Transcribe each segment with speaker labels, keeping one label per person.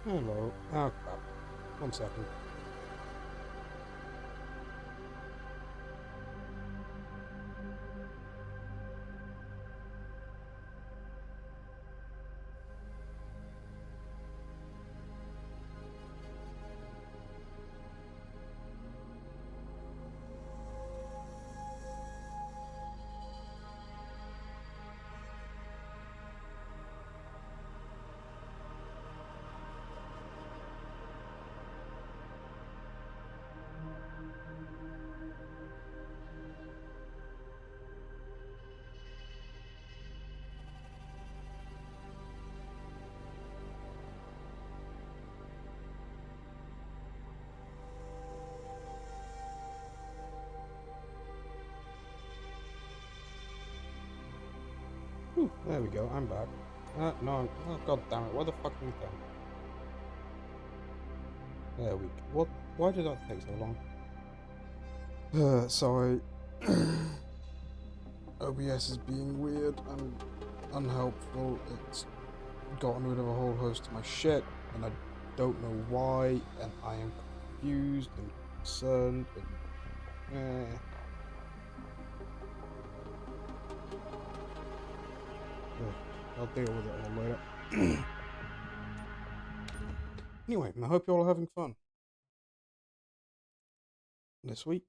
Speaker 1: Hello. Oh crap. 1 second. Whew, there we go. I'm back. No. Oh, god damn it. What the fuck is that? There we go. What? Why did that take so long? Sorry. OBS is being weird and unhelpful. It's gotten rid of a whole host of my shit, and I don't know why, and I am confused and concerned and I'll deal with it all later. Anyway, I hope you all are having fun this week.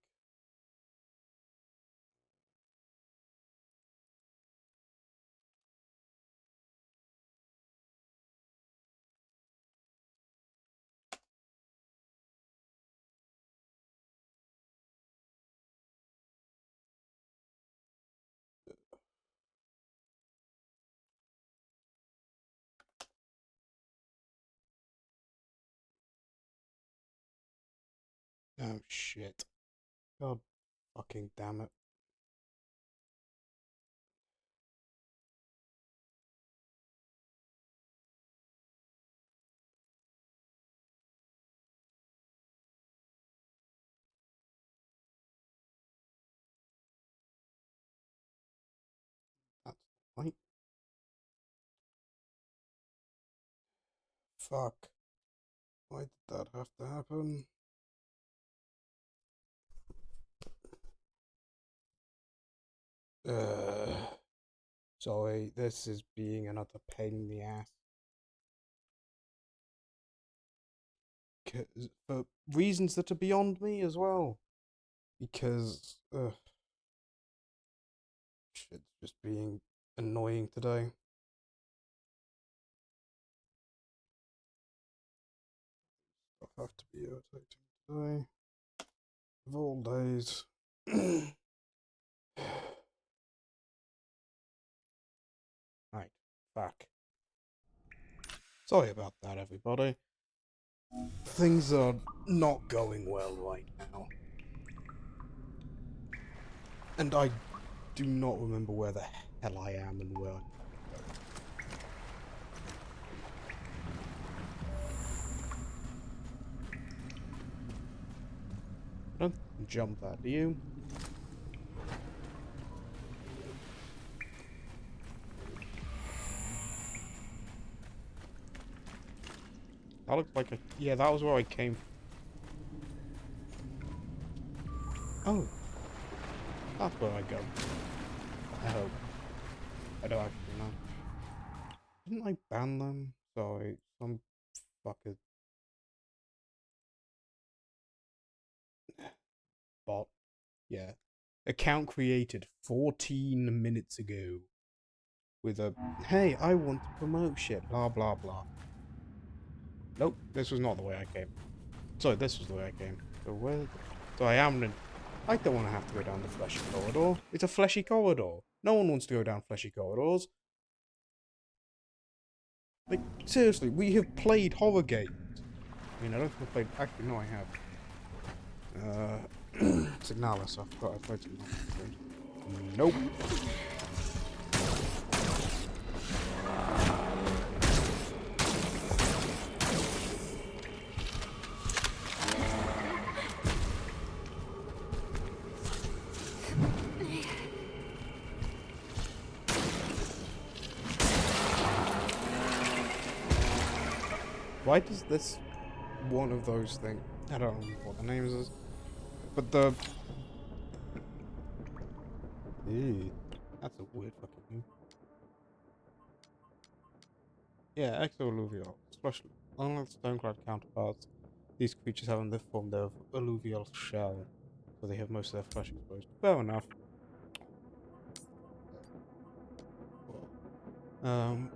Speaker 1: Oh shit. God fucking damn it. That's right. Fuck. Why did that have to happen? Sorry, this is being another pain in the ass. For reasons that are beyond me as well. Because, shit's just being annoying today. Stuff have to be irritating today. Of all days. Right, fuck. Sorry about that, everybody. Things are not going well right now. And I do not remember where the hell I am and where I don't jump that, do you? That looks like a... Yeah, that was where I came from. Oh. That's where I go. I hope. I don't actually know. Didn't I ban them? Sorry, some fucker bot. Yeah. Account created 14 minutes ago. With a, hey, I want to promote shit, blah blah blah. Nope, this was not the way I came. Sorry, this was the way I came. So where... So I am in... I don't want to have to go down the fleshy corridor. It's a fleshy corridor. No one wants to go down fleshy corridors. Like, seriously, we have played horror games. I mean, I don't think I've played... Actually, no, I have. Signalis, I forgot I played Signalis. Nope. Why does this one of those things? I don't know what the name is, but the. Ew, that's a weird fucking name. Yeah, exo-alluvial. Unlike stoneclad counterparts, these creatures have in this form their alluvial shell, so they have most of their flesh exposed. Fair enough.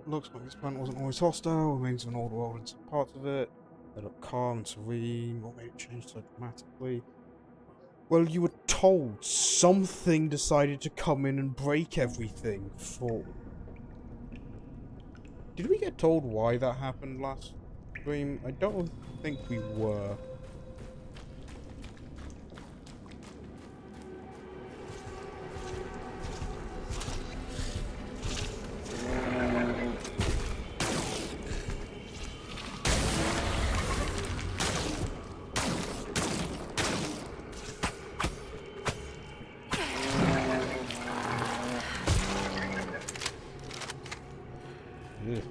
Speaker 1: Looks like this planet wasn't always hostile, remains of an old world in some parts of it. They look calm and serene. What made it change so dramatically? Well, you were told something decided to come in and break everything for... Did we get told why that happened last stream? I don't think we were. Ugh.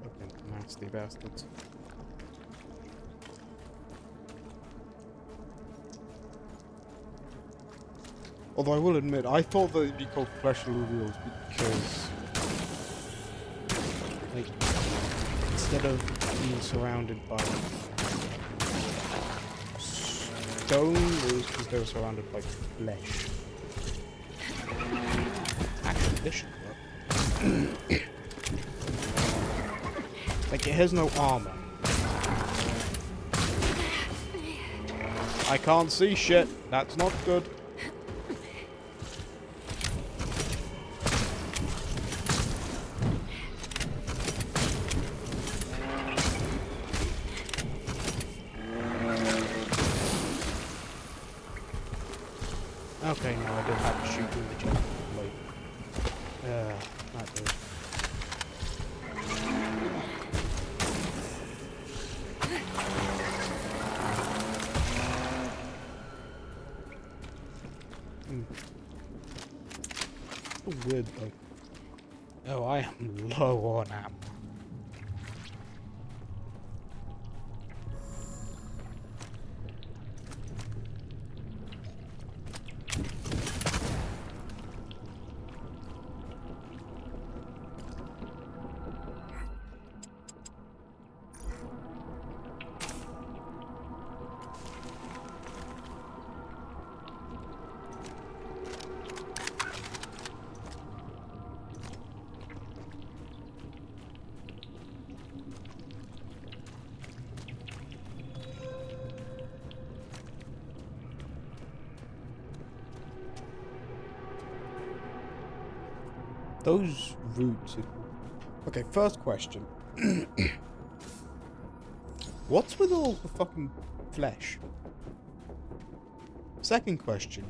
Speaker 1: Fucking nasty bastards. Although I will admit, I thought that it'd be called flesh alluvials because, like, instead of being surrounded by stone, it was because they were surrounded by flesh. Actually, this should work. Like, it has no armor. I can't see shit. That's not good. Okay, now I do have to shoot with the jump. Not good. So weird though. Oh, I am low on ammo. Those roots... Okay, first question. What's with all the fucking flesh? Second question.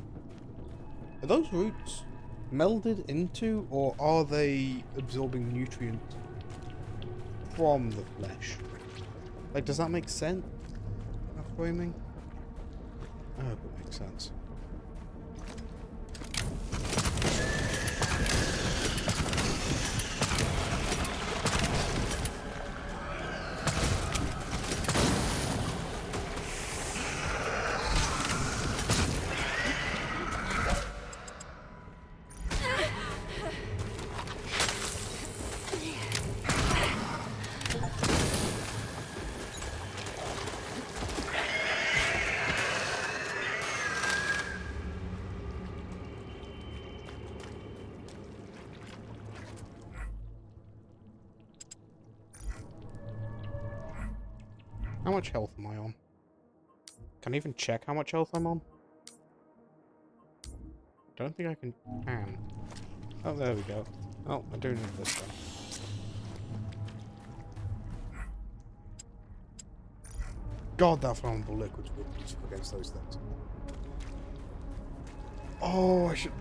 Speaker 1: Are those roots melded into, or are they absorbing nutrients from the flesh? Like, does that make sense? That framing? I hope it makes sense. How much health am I on? Can I even check how much health I'm on? Don't think I can. Oh, there we go. Oh, I do need this then. God, that flammable liquid's really useful against those things. Oh, I should...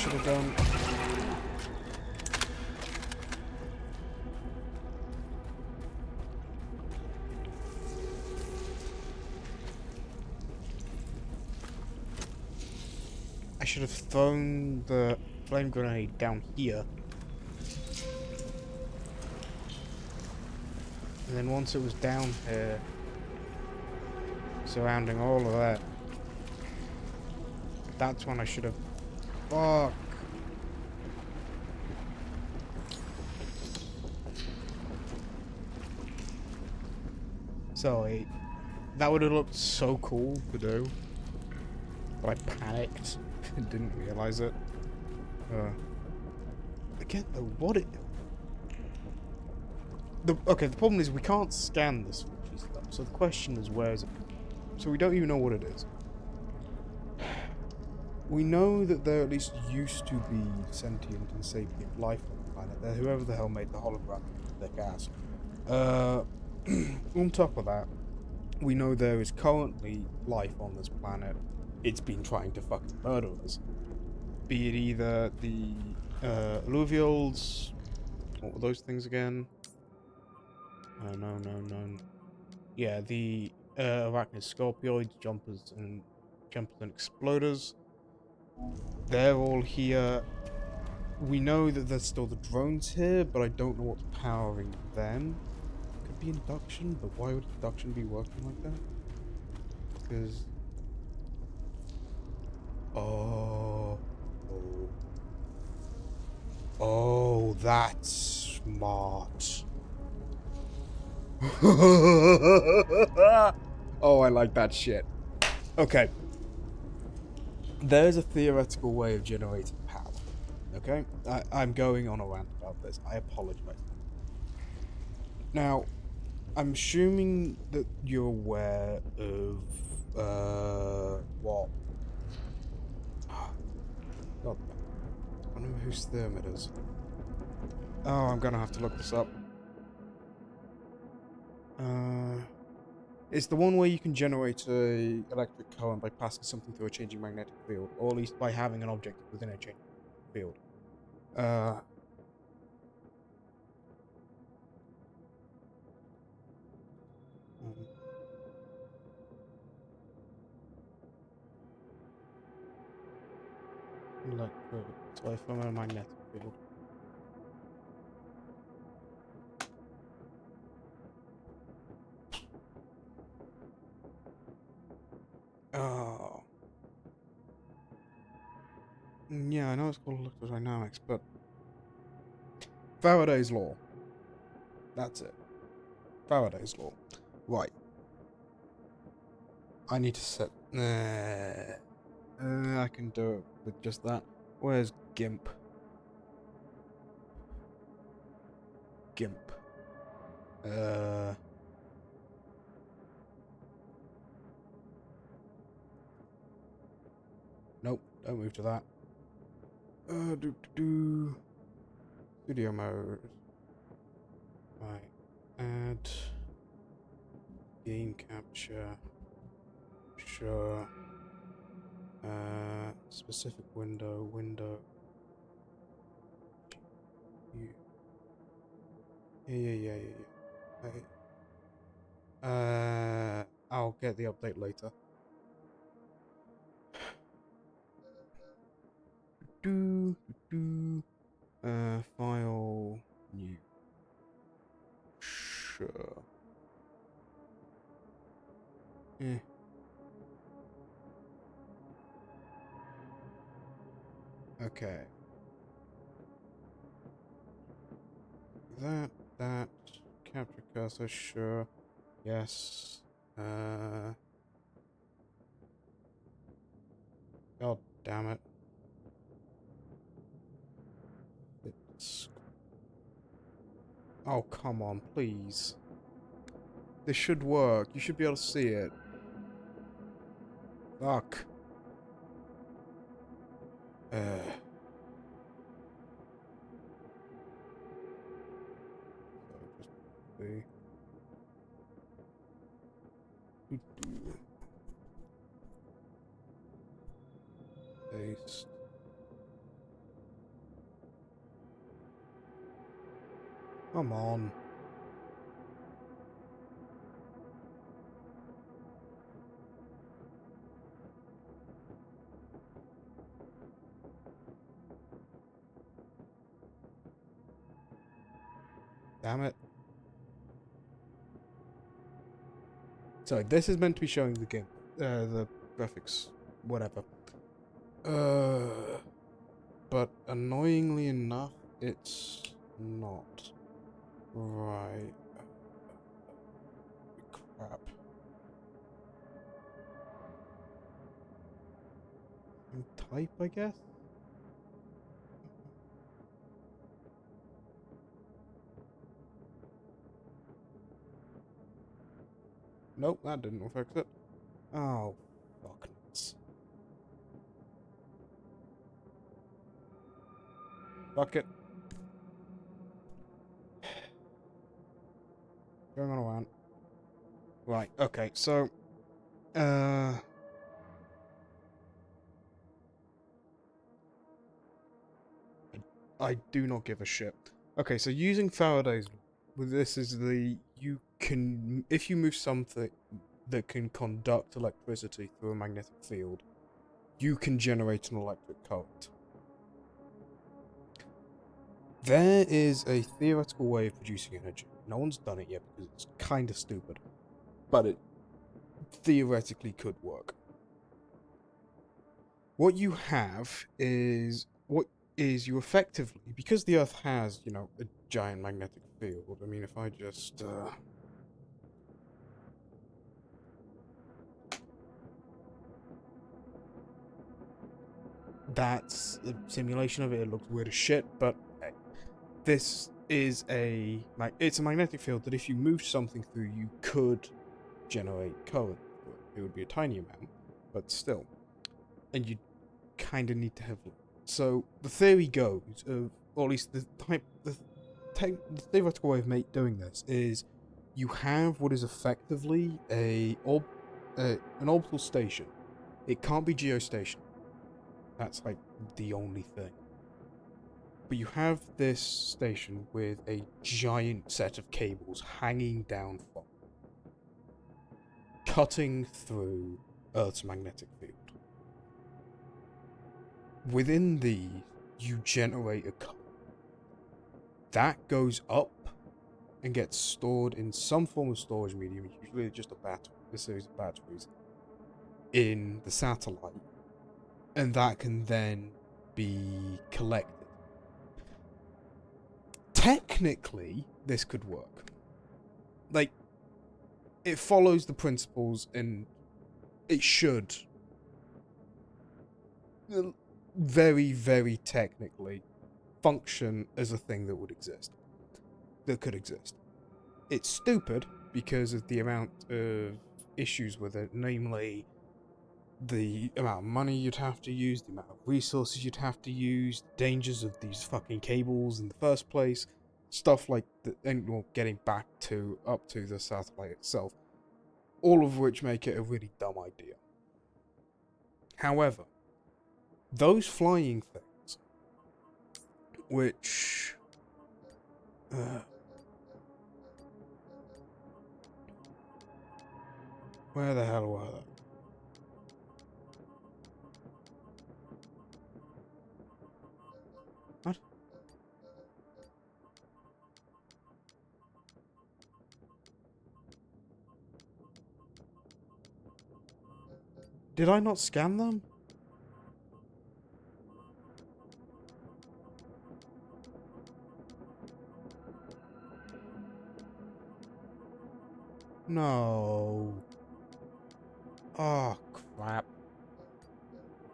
Speaker 1: should have done. I should have thrown the flame grenade down here. And then once it was down here, surrounding all of that, that's when I should have... Fuck. Sorry. That would have looked so cool to do. But I panicked and didn't realise it. Again, though, what it... Okay, the problem is we can't scan this Fuji stuff. So the question is, where is it? So we don't even know what it is. We know that there at least used to be sentient and sapient life on the planet. There, whoever the hell made the hologram, thick ass. On top of that, we know there is currently life on this planet. It's been trying to fucking murder us. Be it either the alluvials, what were those things again? No. Yeah, the arachnid scorpioids, jumpers and exploders. They're all here. We know that there's still the drones here, but I don't know what's powering them. Could be induction, but why would induction be working like that? Because... Oh, that's smart. Oh, I like that shit. Okay. There's a theoretical way of generating power. Okay? I'm going on a rant about this. I apologize. Now, I'm assuming that you're aware of, what? God, I don't know whose therm it is. Oh, I'm gonna have to look this up. It's the one where you can generate a electric current by passing something through a changing magnetic field, or at least by having an object within a changing field. Sorry, from a magnetic field. Oh. Yeah, I know it's called electrodynamics, but Faraday's law. That's it. Faraday's law. Right. I need to set... I can do it with just that. Where's GIMP? GIMP. Nope, don't move to that. Video mode. Right. Add. Game capture. Sure. Specific window. Yeah. I'll get the update later. File new. Sure. Eh. Okay. That, capture cursor, sure. Yes. God damn it. Oh, come on, please. This should work. You should be able to see it. Fuck. Paste. Come on. Damn it. So this is meant to be showing the game, the graphics, whatever. But annoyingly enough, it's not. Right. Crap. Type, I guess? Nope, that didn't fix it. Oh, fuck nuts. Fuck it. Going on around. Right, okay, so... I do not give a shit. Okay, so using Faraday's law, this is the... You can... If you move something that can conduct electricity through a magnetic field, you can generate an electric current. There is a theoretical way of producing energy. No one's done it yet because it's kind of stupid. But it theoretically could work. What you have is... you effectively, because the Earth has, you know, a giant magnetic field. I mean, if I just, that's a simulation of it. It looks weird as shit, but hey, this is it's a magnetic field that if you move something through, you could generate current. It would be a tiny amount, but still. And you kind of need to have... So, the theory goes, or at least the theoretical way of doing this is you have what is effectively an orbital station. It can't be geostationary. That's like the only thing. But you have this station with a giant set of cables hanging down from it, cutting through Earth's magnetic field. Within these, you generate a current. That goes up and gets stored in some form of storage medium, usually just a series of batteries, in the satellite. And that can then be collected. Technically, this could work. Like, it follows the principles and it should... very, very technically function as a thing that could exist. It's stupid because of the amount of issues with it, namely the amount of money you'd have to use, the amount of resources you'd have to use, dangers of these fucking cables in the first place, stuff like that, and well, getting up to the satellite itself, all of which make it a really dumb idea. However, those flying things, which... where the hell were they? What? Did I not scan them? No. Oh, crap.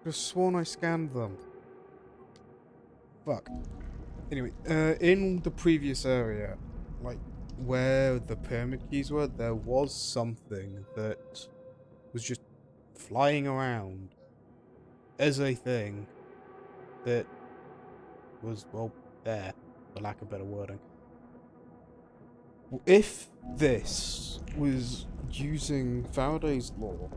Speaker 1: I just sworn I scanned them. Fuck. Anyway, in the previous area, like, where the pyramid keys were, there was something that was just flying around as a thing that was, well, there, for lack of better wording. If this was using Faraday's law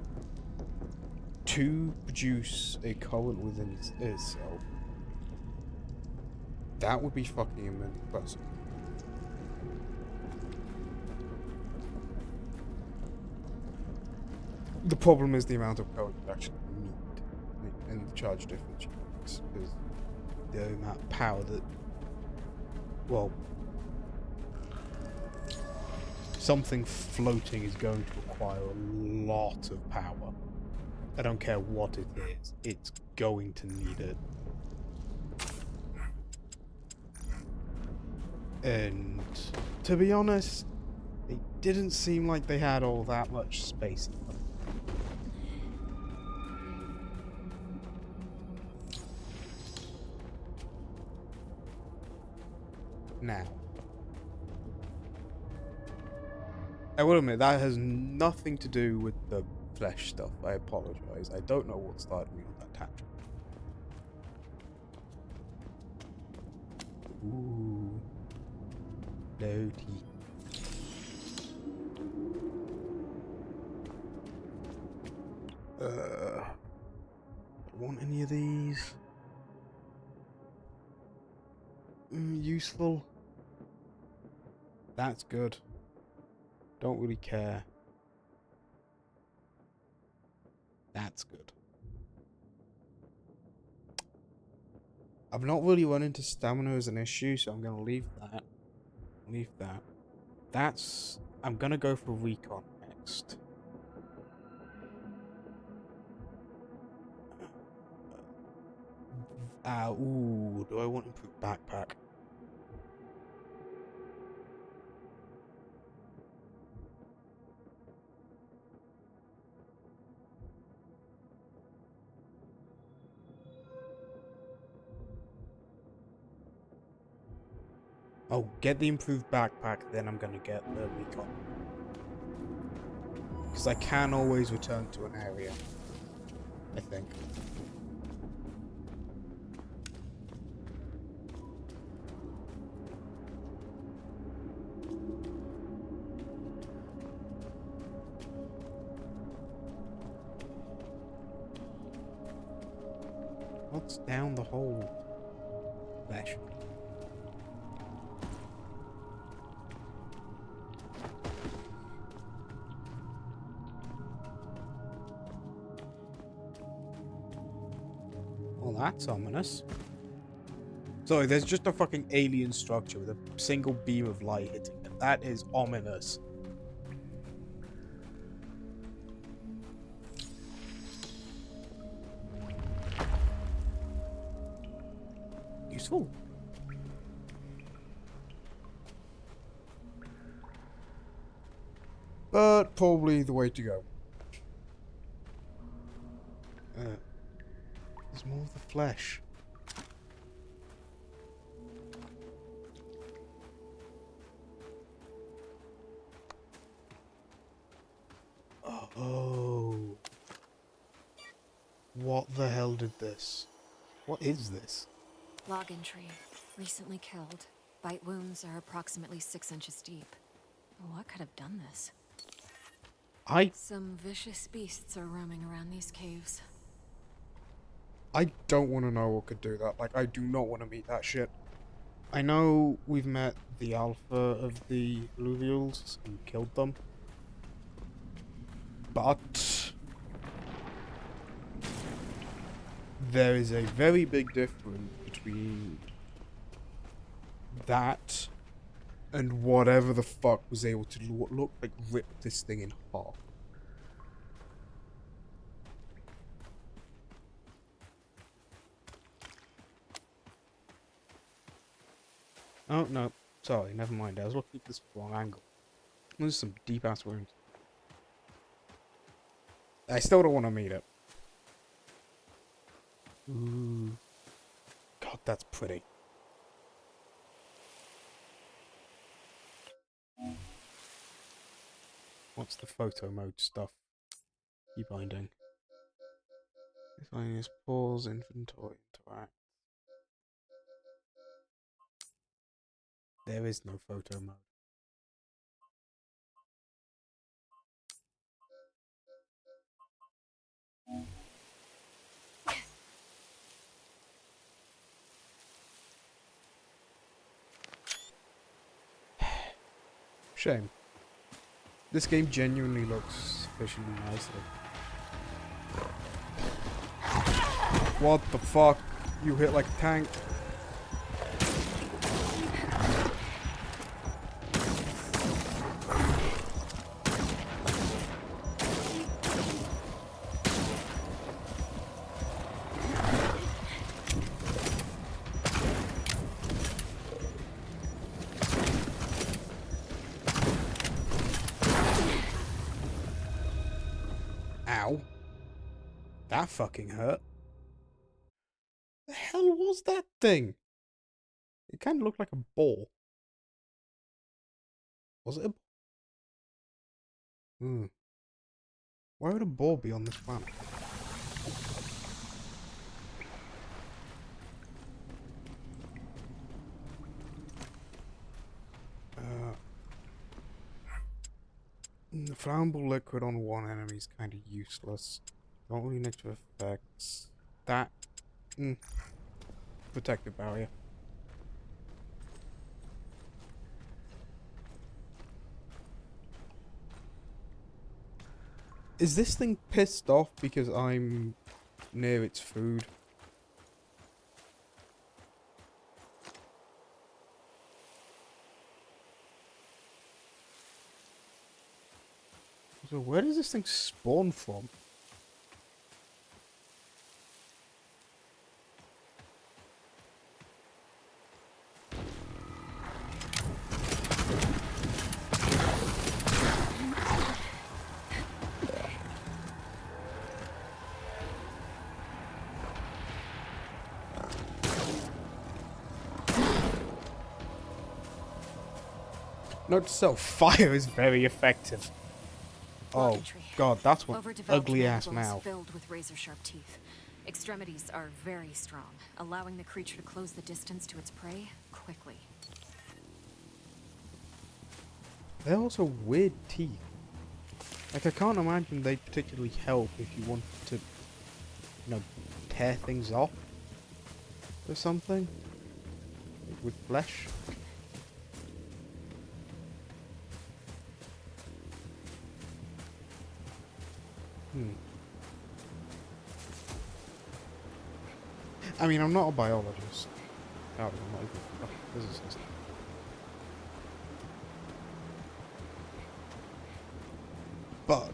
Speaker 1: to produce a current within itself, that would be fucking impressive. The problem is the amount of code you actually need and the charge difference you use, because the amount of power that, well, something floating is going to require a lot of power. I don't care what it is, it's going to need it. And to be honest, it didn't seem like they had all that much space in them. Now, I will admit, that has nothing to do with the flesh stuff. I apologize. I don't know what started me on that tangent. Ooh. Loady. Don't want any of these. Useful. That's good. Don't really care. That's good. I've not really run into stamina as an issue, so I'm gonna leave that. Leave that. That's... I'm gonna go for recon next. Ooh, do I want improved backpack? Oh, get the improved backpack, then I'm gonna get the recon. Because I can always return to an area, I think. What's down the hole? Flesh. Well, that's ominous. Sorry, there's just a fucking alien structure with a single beam of light hitting it. That is ominous. Useful. But probably the way to go. There's more of the flesh. Oh. What the hell did this? What is this?
Speaker 2: Log entry. Recently killed. Bite wounds are approximately 6 inches deep. What could have done this? Some vicious beasts are roaming around these caves.
Speaker 1: I don't want to know what could do that. Like, I do not want to meet that shit. I know we've met the alpha of the alluvials and killed them. But there is a very big difference between that and whatever the fuck was able to look like rip this thing in half. Oh, no. Sorry, never mind. I was looking at this wrong angle. There's some deep-ass wounds. I still don't want to meet it. Ooh. God, that's pretty. What's the photo mode stuff? Keep binding. Miscellaneous pause, inventory, interact. There is no photo mode. Shame. This game genuinely looks sufficiently nicely. What the fuck? You hit like a tank. Ow. That fucking hurt. The hell was that thing? It kind of looked like a ball. Was it a ball? Hmm. Why would a ball be on this planet? The flammable liquid on one enemy is kind of useless. Don't really negative effects. That. Protective barrier. Is this thing pissed off because I'm near its food? So where does this thing spawn from? Note to self, fire is very effective. Oh god, that's one ugly ass mouth.
Speaker 2: Filled with razor-sharp teeth. Extremities are very strong, allowing the creature to close the distance to its prey quickly.
Speaker 1: They're also weird teeth. Like, I can't imagine they particularly help if you want to, tear things off or something. Like with flesh. I mean, I'm not a biologist. I'm not even a physicist. But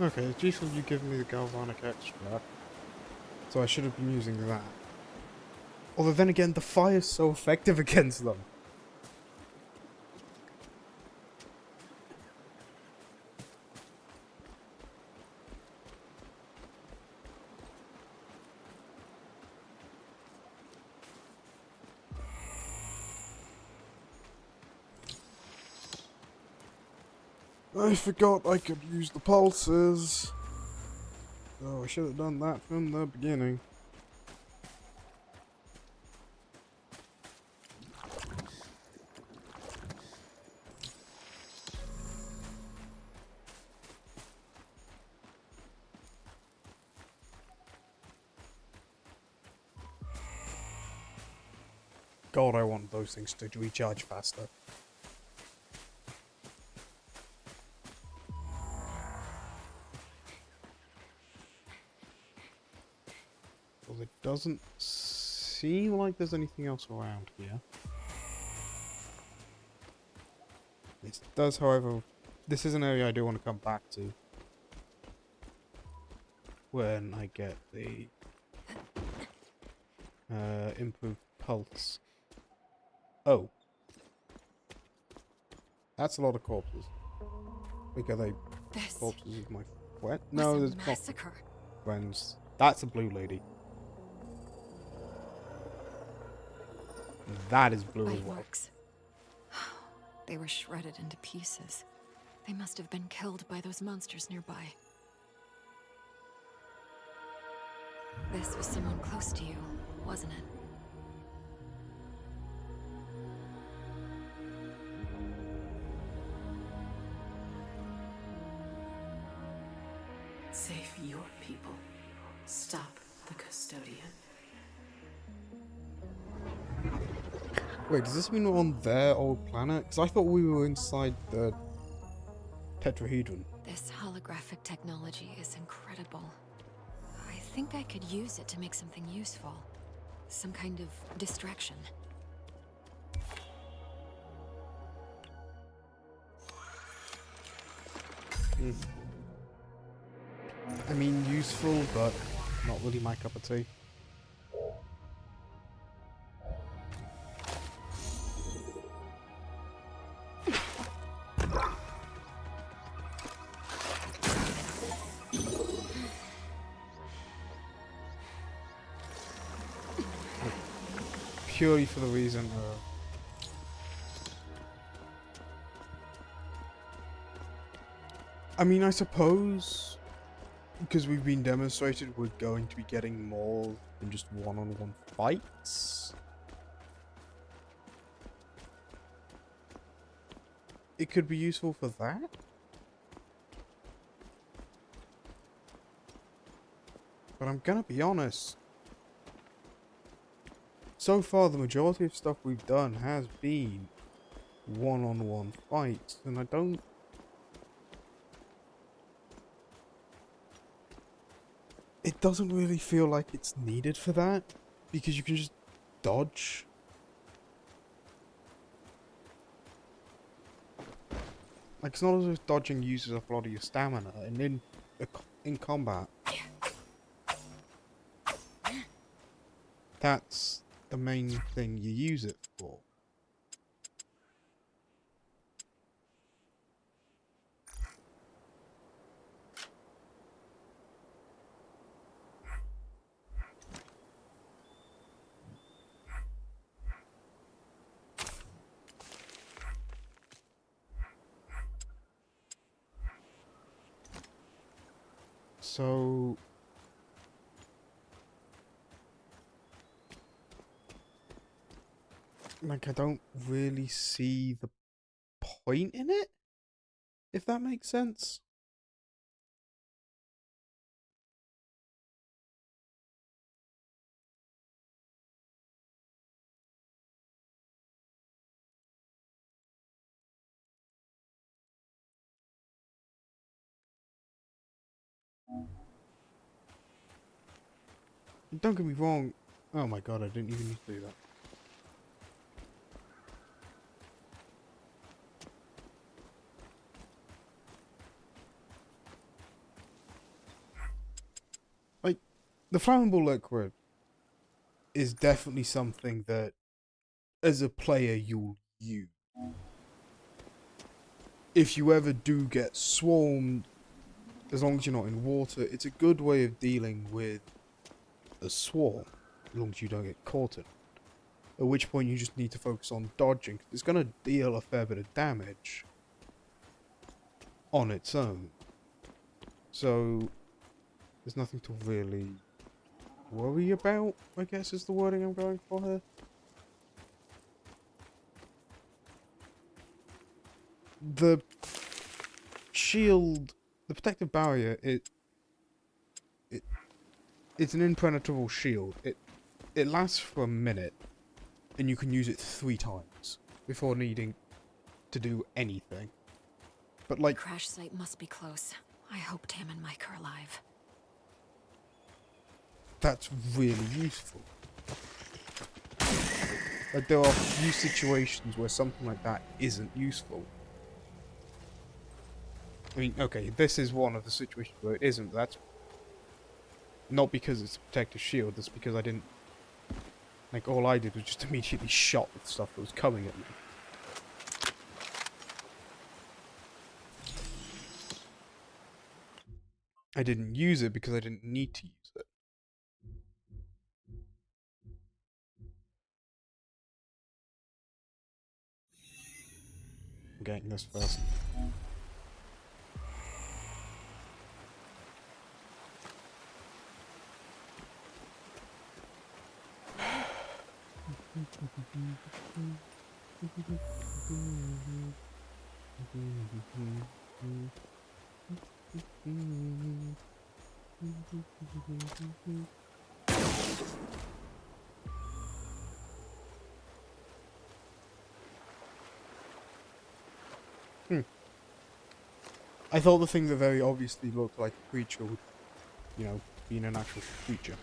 Speaker 1: okay, it's useful you giving me the galvanic extract. So I should have been using that. Although then again, the fire's so effective against them. I forgot I could use the pulses. Oh, I should have done that from the beginning. God, I want those things to recharge faster. Well, it doesn't seem like there's anything else around here. It does, however, this is an area I do want to come back to when I get the improved pulse. Oh. That's a lot of corpses. Wait, are they
Speaker 2: This
Speaker 1: corpses of my friend?
Speaker 2: was
Speaker 1: No,
Speaker 2: a
Speaker 1: there's not
Speaker 2: massacre.
Speaker 1: friends. That's a blue lady. That is blue as
Speaker 2: Bite
Speaker 1: well.
Speaker 2: marks. They were shredded into pieces. They must have been killed by those monsters nearby. This was someone close to you, wasn't it?
Speaker 3: Save your people. Stop the custodian.
Speaker 1: Wait, does this mean we're on their old planet? Because I thought we were inside the tetrahedron.
Speaker 2: This holographic technology is incredible. I think I could use it to make something useful. Some kind of distraction.
Speaker 1: I mean, useful, but not really my cup of tea. Purely for the reason I mean, I suppose because we've been demonstrated we're going to be getting more than just one-on-one fights. It could be useful for that. But I'm gonna be honest. So far, the majority of stuff we've done has been one-on-one fights, and I don't... It doesn't really feel like it's needed for that, because you can just dodge. Like, it's not as if dodging uses up a lot of your stamina, and in combat, that's the main thing you use it for. So... like, I don't really see the point in it, if that makes sense. Don't get me wrong. Oh my god, I didn't even need to do that. Like, the flammable liquid is definitely something that, as a player, you'll use. If you ever do get swarmed, as long as you're not in water, it's a good way of dealing with a swarm, as long as you don't get caught in it. At which point you just need to focus on dodging, 'cause it's going to deal a fair bit of damage on its own. So, there's nothing to really worry about, I guess is the wording I'm going for here. The shield, the protective barrier, it's an impenetrable shield. It lasts for a minute, and you can use it 3 times before needing to do anything. But like,
Speaker 2: Crash site must be close. I hope Tam and Mike are alive.
Speaker 1: that's really useful. Like, there are few situations where something like that isn't useful. I mean, okay, this is one of the situations where it isn't, but that's not because it's a protective shield, it's because I didn't... Like, all I did was just immediately shot the stuff that was coming at me. I didn't use it because I didn't need to use it. I'm getting this first. I thought the thing that very obviously looked like a creature would, you know, be an actual creature.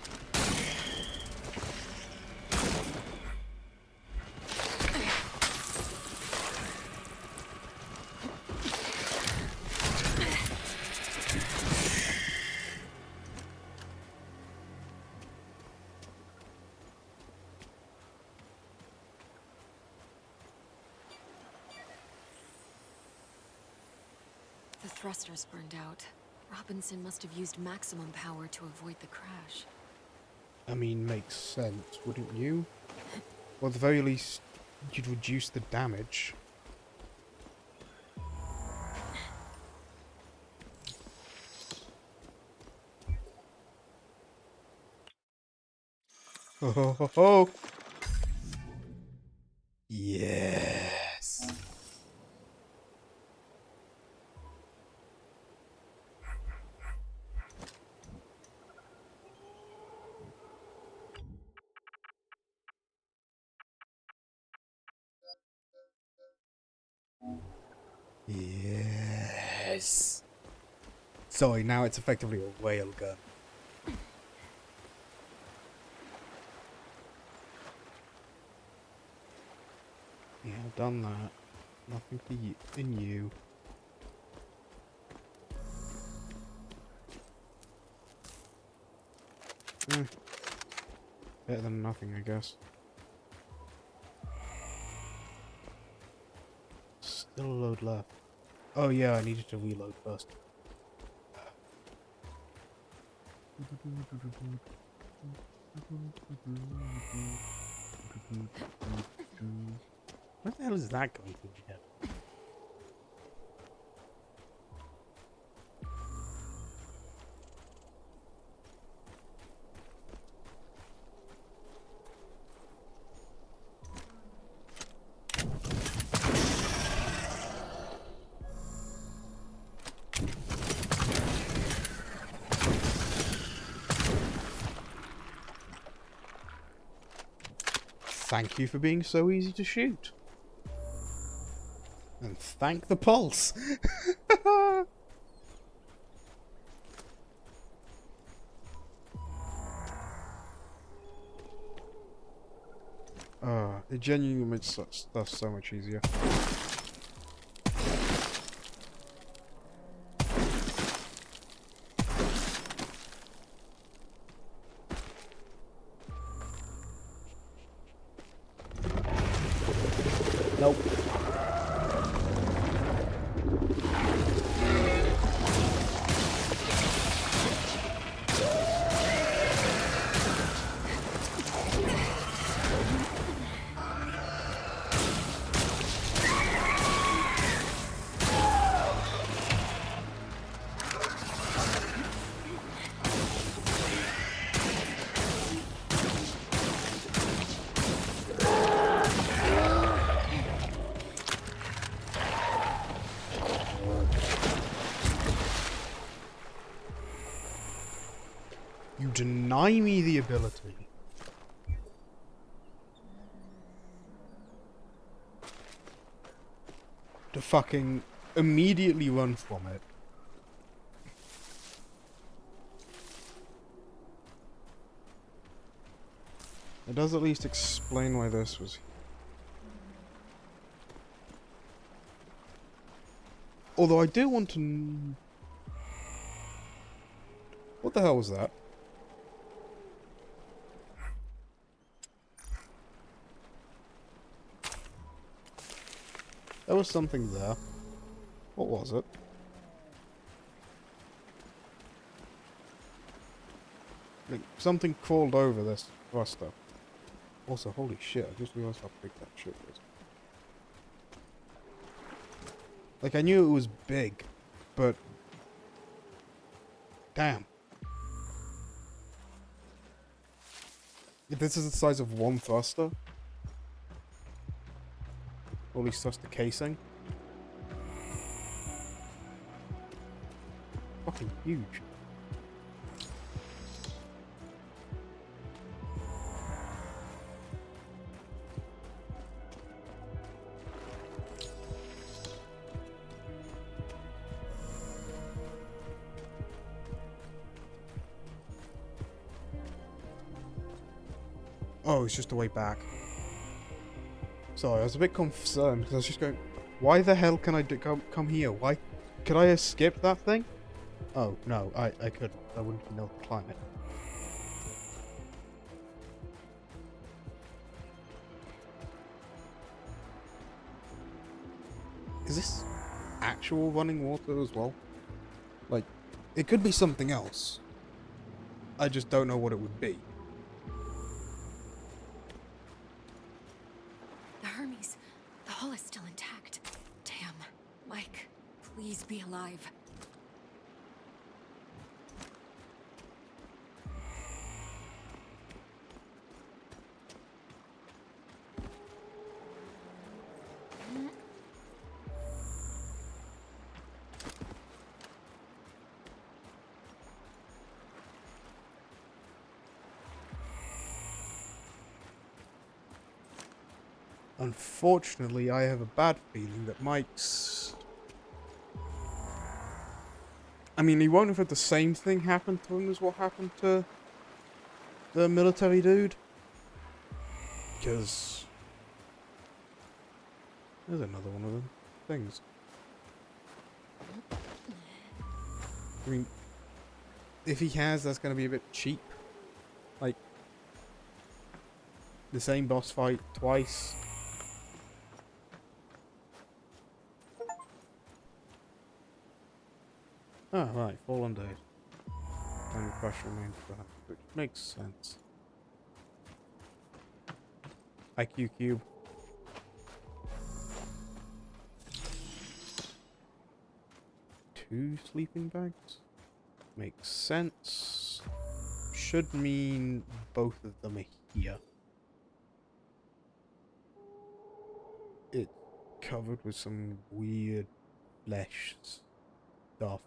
Speaker 2: The thrusters burned out. Robinson must have used maximum power to avoid the crash.
Speaker 1: I mean, makes sense, wouldn't you? Or at the very least, you'd reduce the damage. Ho ho ho ho! Yes! Yes! Sorry, now it's effectively a railgun. Yeah, I've done that. Nothing for you. In you. Better than nothing, I guess. Still a load left. Oh yeah, I needed to reload first. What the hell is that going through my head? Thank you for being so easy to shoot. And thank the pulse. It genuinely makes stuff so much easier. Nope. You deny me the ability to fucking immediately run from it. It does at least explain why this was. Although I do want to... What the hell was that? There was something there. What was it? Like, something crawled over this thruster. Also, holy shit, I just realized how big that shit was. Like, I knew it was big, but... Damn. If this is the size of one thruster... Or at least thruster casing... Fucking huge. Oh, it's just a way back. Sorry, I was a bit concerned because I was just going, why the hell can I come here? Why? Could I have skipped that thing? Oh, no, I couldn't. I wouldn't be able to climb it. Is this actual running water as well? Like, it could be something else. I just don't know what it would be.
Speaker 2: The Hermes. The hull is still intact. Damn. Mike, please be alive.
Speaker 1: Unfortunately, I have a bad feeling that Mike's... I mean, he won't have had the same thing happen to him as what happened to the military dude. Because... There's another one of them things. I mean, if he has, that's going to be a bit cheap. Like, the same boss fight twice. Oh, right, Fallen Days. Time crush remains behind, which makes sense. IQ cube. Two sleeping bags? Makes sense. Should mean both of them are here. It's covered with some weird flesh stuff.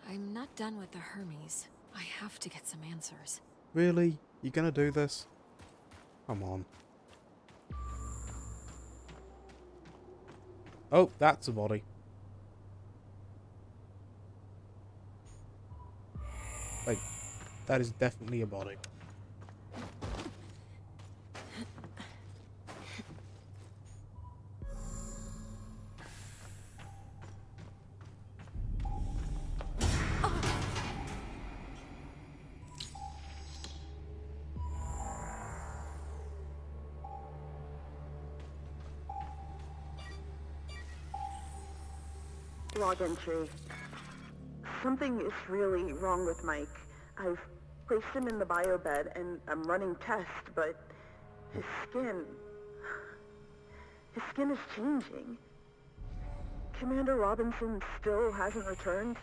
Speaker 2: I'm not done with the Hermes. I have to get some answers.
Speaker 1: Really? You gonna do this? Come on. Oh, that's a body. Like, that is definitely a body.
Speaker 4: Log entry. Something is really wrong with Mike. I've placed him in the biobed and I'm running tests, but his skin is changing. Commander Robinson still hasn't returned.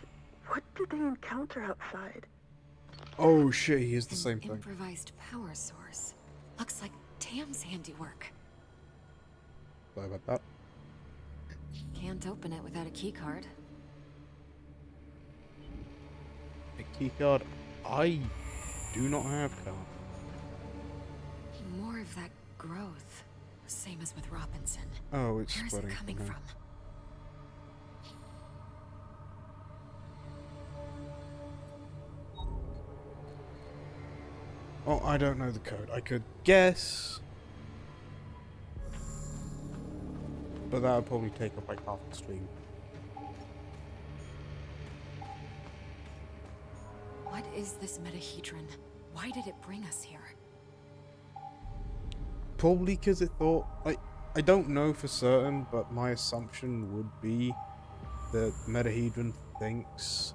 Speaker 4: What did they encounter outside?
Speaker 1: Oh shit, he is the
Speaker 2: An
Speaker 1: same thing.
Speaker 2: improvised power source. Looks like Tam's handiwork.
Speaker 1: Sorry about that.
Speaker 2: Can't open it without a keycard.
Speaker 1: A keycard. I do not have car.
Speaker 2: More of that growth. Same as with Robinson.
Speaker 1: Oh, it's
Speaker 2: Where is it
Speaker 1: spreading
Speaker 2: coming
Speaker 1: from him.
Speaker 2: from?
Speaker 1: Oh, I don't know the code. I could guess. But that would probably take up like half the stream.
Speaker 2: What is this metahedron? Why did it bring us here?
Speaker 1: Probably because it thought... I don't know for certain, but my assumption would be that Metahedron thinks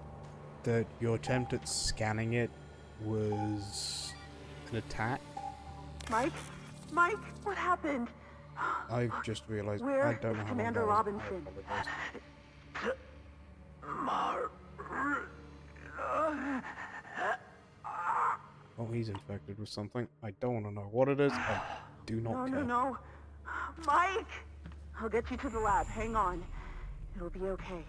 Speaker 1: that your attempt at scanning it was an attack.
Speaker 4: Mike? Mike, what happened?
Speaker 1: I've just realized
Speaker 4: Where
Speaker 1: I don't know
Speaker 4: is
Speaker 1: how
Speaker 4: Commander
Speaker 1: long that was.
Speaker 4: Robinson?
Speaker 1: I apologize. Oh, he's infected with something. I don't want to know what it is. I do not
Speaker 4: No,
Speaker 1: care.
Speaker 4: no. Mike! I'll get you to the lab. Hang on. It'll be okay.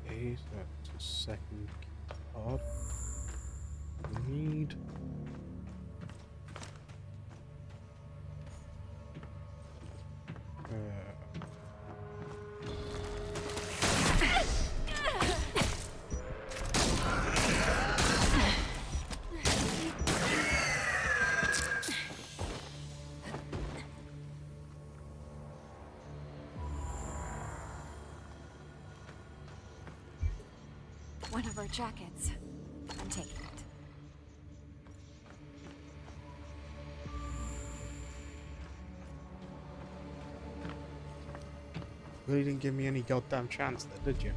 Speaker 1: Okay, so that's a second card. We need...
Speaker 2: One of our jackets. I'm taking it.
Speaker 1: Really didn't give me any goddamn chance there, did you?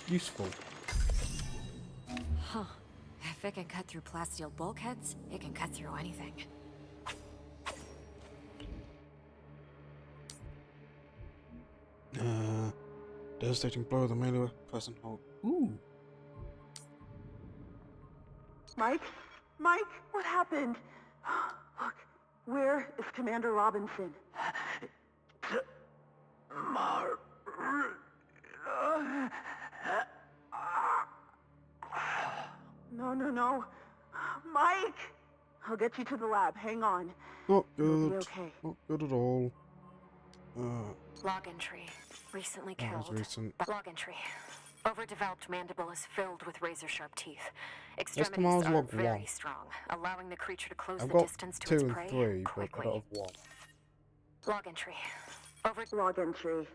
Speaker 1: Useful.
Speaker 2: Huh. If it can cut through plasteel bulkheads, it can cut through anything.
Speaker 1: Devastating blow of the melee present hold. Ooh.
Speaker 4: Mike? Mike, what happened? Look, where is Commander Robinson? No, no, no. Mike! I'll get you to the lab. Hang on.
Speaker 1: Not
Speaker 4: You'll be
Speaker 1: good.
Speaker 4: okay.
Speaker 1: Not good at all.
Speaker 2: Log entry. Recently
Speaker 1: That was
Speaker 2: killed.
Speaker 1: recent.
Speaker 2: Log entry. Overdeveloped mandible is filled with razor-sharp teeth.
Speaker 1: Tomorrow's
Speaker 2: Extremities are
Speaker 1: log
Speaker 2: very
Speaker 1: 1.
Speaker 2: strong, allowing the creature to close
Speaker 1: I've
Speaker 2: the
Speaker 1: got
Speaker 2: distance to
Speaker 1: 2
Speaker 2: its
Speaker 1: and
Speaker 2: prey
Speaker 1: 3, but
Speaker 2: quickly.
Speaker 1: I don't have 1.
Speaker 2: Log entry. Over.
Speaker 4: Log entry.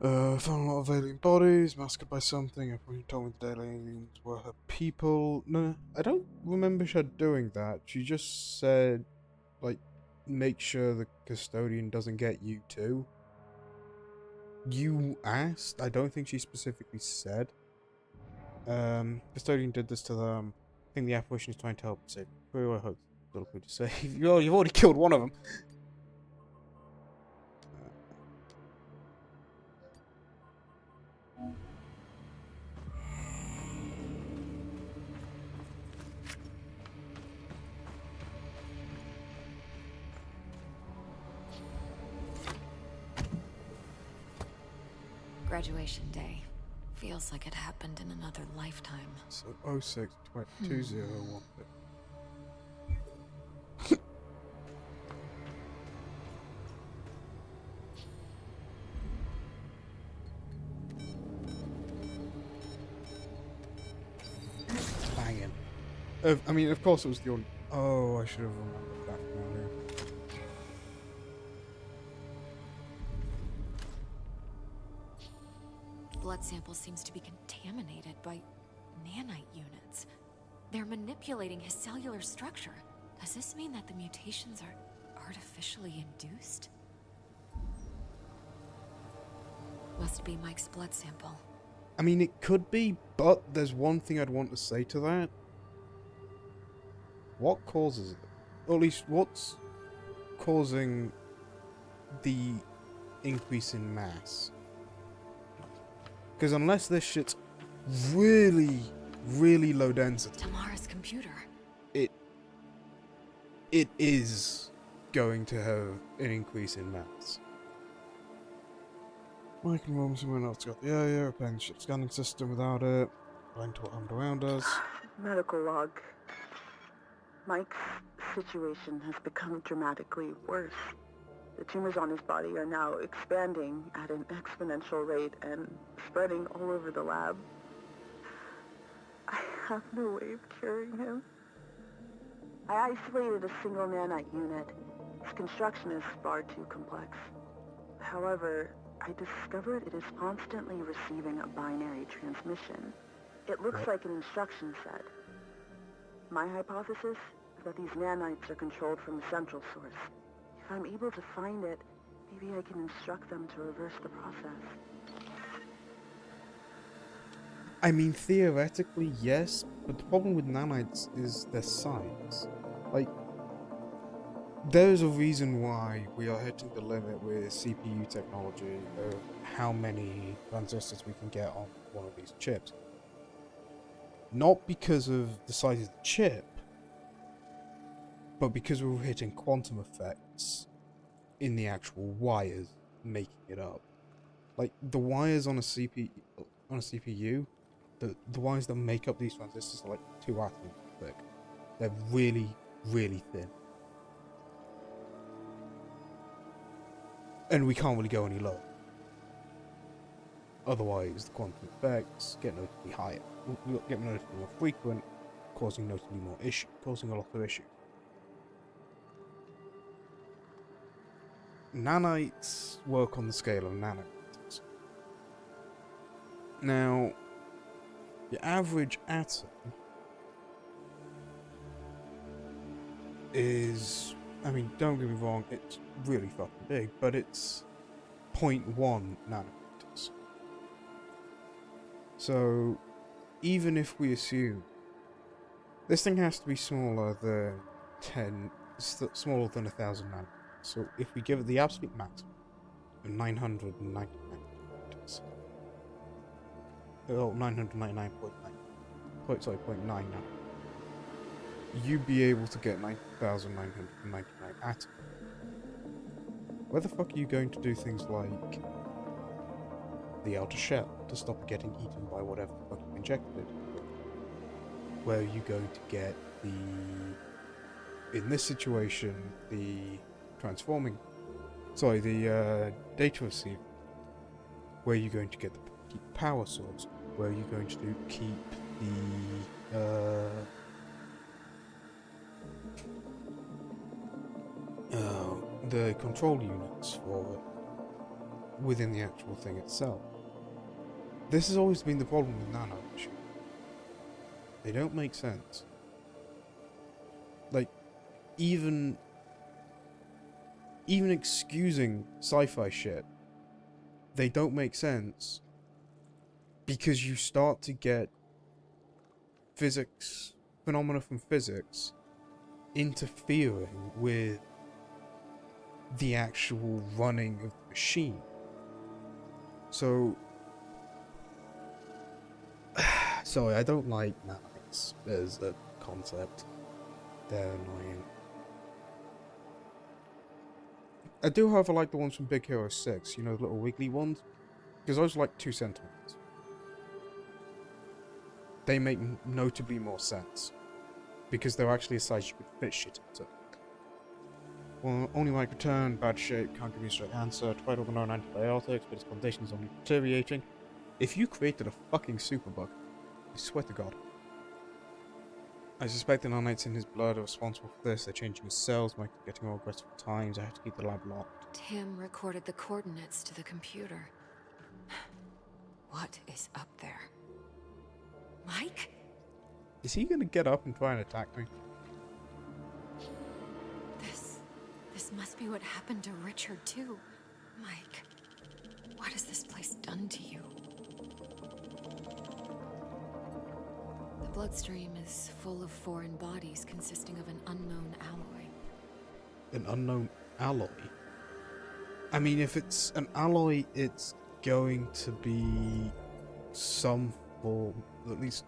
Speaker 1: Found a lot of alien bodies, masked by something. Everyone told me the dead aliens were her people. No, I don't remember her doing that. She just said, like, make sure the custodian doesn't get you too. You asked? I don't think she specifically said. Custodian did this to them. I think the apparition is trying to help save the crew. I hope they're looking to save. You've already killed one of them.
Speaker 2: Graduation day. Feels like it happened in another lifetime.
Speaker 1: So 06-20-2016. Banging. I mean, of course it was the only... Oh, I should have remembered that from earlier.
Speaker 2: Blood sample seems to be contaminated by nanite units. They're manipulating his cellular structure. Does this mean that the mutations are artificially induced? Must be Mike's blood sample.
Speaker 1: I mean, it could be, but there's one thing I'd want to say to that. What causes it? Or at least, what's causing the increase in mass? Because unless this shit's really, really low density,
Speaker 2: Tamara's computer.
Speaker 1: it is going to have an increase in mass. Mike and Robinson went out to got the area, repairing the ship's scanning system without it, blind to what happened around us.
Speaker 4: Medical log. Mike's situation has become dramatically worse. The tumors on his body are now expanding at an exponential rate and spreading all over the lab. I have no way of curing him. I isolated a single nanite unit. Its construction is far too complex. However, I discovered it is constantly receiving a binary transmission. It looks like an instruction set. My hypothesis is that these nanites are controlled from a central source. If I'm able to find it, maybe I can instruct them to reverse the process.
Speaker 1: I mean, theoretically, yes, but the problem with nanites is their size. Like, there's a reason why we are hitting the limit with CPU technology of how many transistors we can get on one of these chips. Not because of the size of the chip, but because we're hitting quantum effects in the actual wires making it up. Like, the wires on a CPU, the wires that make up these transistors are like 2 atoms thick. They're really, really thin. And we can't really go any lower. Otherwise, the quantum effects get noticeably higher, get noticeably more frequent, causing noticeably more issues, causing a lot of issues. Nanites work on the scale of nanometers. Now, the average atom is, I mean, don't get me wrong, it's really fucking big, but it's 0.1 nanometers. So, even if we assume this thing has to be smaller than 1,000 nanometers. So if we give it the absolute maximum of 999 nanometers, 0.9 nanometers, you'd be able to get 9,999 atoms. Where the fuck are you going to do things like the outer shell to stop it getting eaten by whatever the fuck you injected it? Where are you going to get in this situation, the data receiver? Where are you going to get the power source? Where are you going to keep the control units for it within the actual thing itself? This has always been the problem with nano machines. They don't make sense. Like, even excusing sci-fi shit, they don't make sense because you start to get phenomena from physics interfering with the actual running of the machine. So, sorry, I don't like nanites as a concept. They're annoying. I do, however, like the ones from Big Hero 6, you know, the little wiggly ones, because those are like 2 centimeters. They make notably more sense, because they're actually a size you could fit shit into. Well, only Mike returned, bad shape, can't give me a straight answer, tried all the known antibiotics, but his condition is only deteriorating. If you created a fucking superbug, I swear to God. I suspect the nanites in his blood are responsible for this. They're changing his cells, Mike is getting more aggressive at times. I have to keep the lab locked.
Speaker 2: Tim recorded the coordinates to the computer. What is up there? Mike?
Speaker 1: Is he gonna get up and try and attack me?
Speaker 2: This must be what happened to Richard, too. Mike, what has this place done to you? The bloodstream is full of foreign bodies consisting of an unknown alloy.
Speaker 1: An unknown alloy? I mean, if it's an alloy, it's going to be some form, at least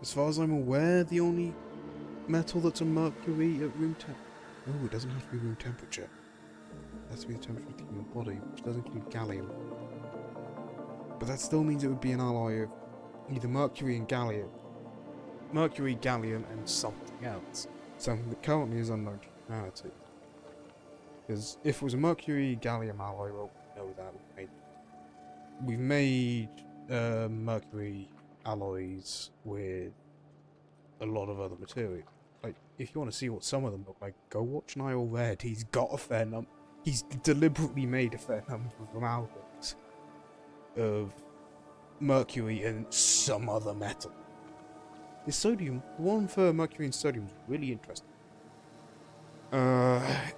Speaker 1: as far as I'm aware, the only metal that's a mercury at room temperature. Oh, it doesn't have to be room temperature. It has to be the temperature of the human body, which does include gallium. But that still means it would be an alloy of either mercury and gallium. Mercury, gallium, and something else. Something that currently is unknown to humanity. Because if it was a mercury, gallium alloy, well, we know that. We've made mercury alloys with a lot of other material. Like, if you want to see what some of them look like, go watch Nile Red. He's got a fair number. He's deliberately made a fair number of amalgams of mercury and some other metal. The sodium, the one for mercury and sodium is really interesting.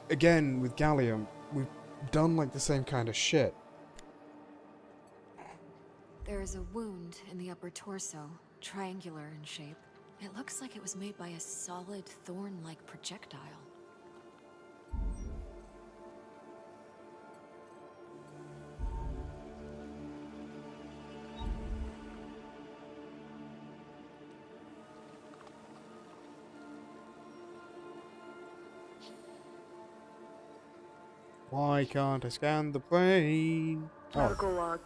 Speaker 1: Again, with gallium, we've done like the same kind of shit.
Speaker 2: There is a wound in the upper torso, triangular in shape. It looks like it was made by a solid thorn-like projectile.
Speaker 1: Why can't I scan the brain?
Speaker 4: Medical log.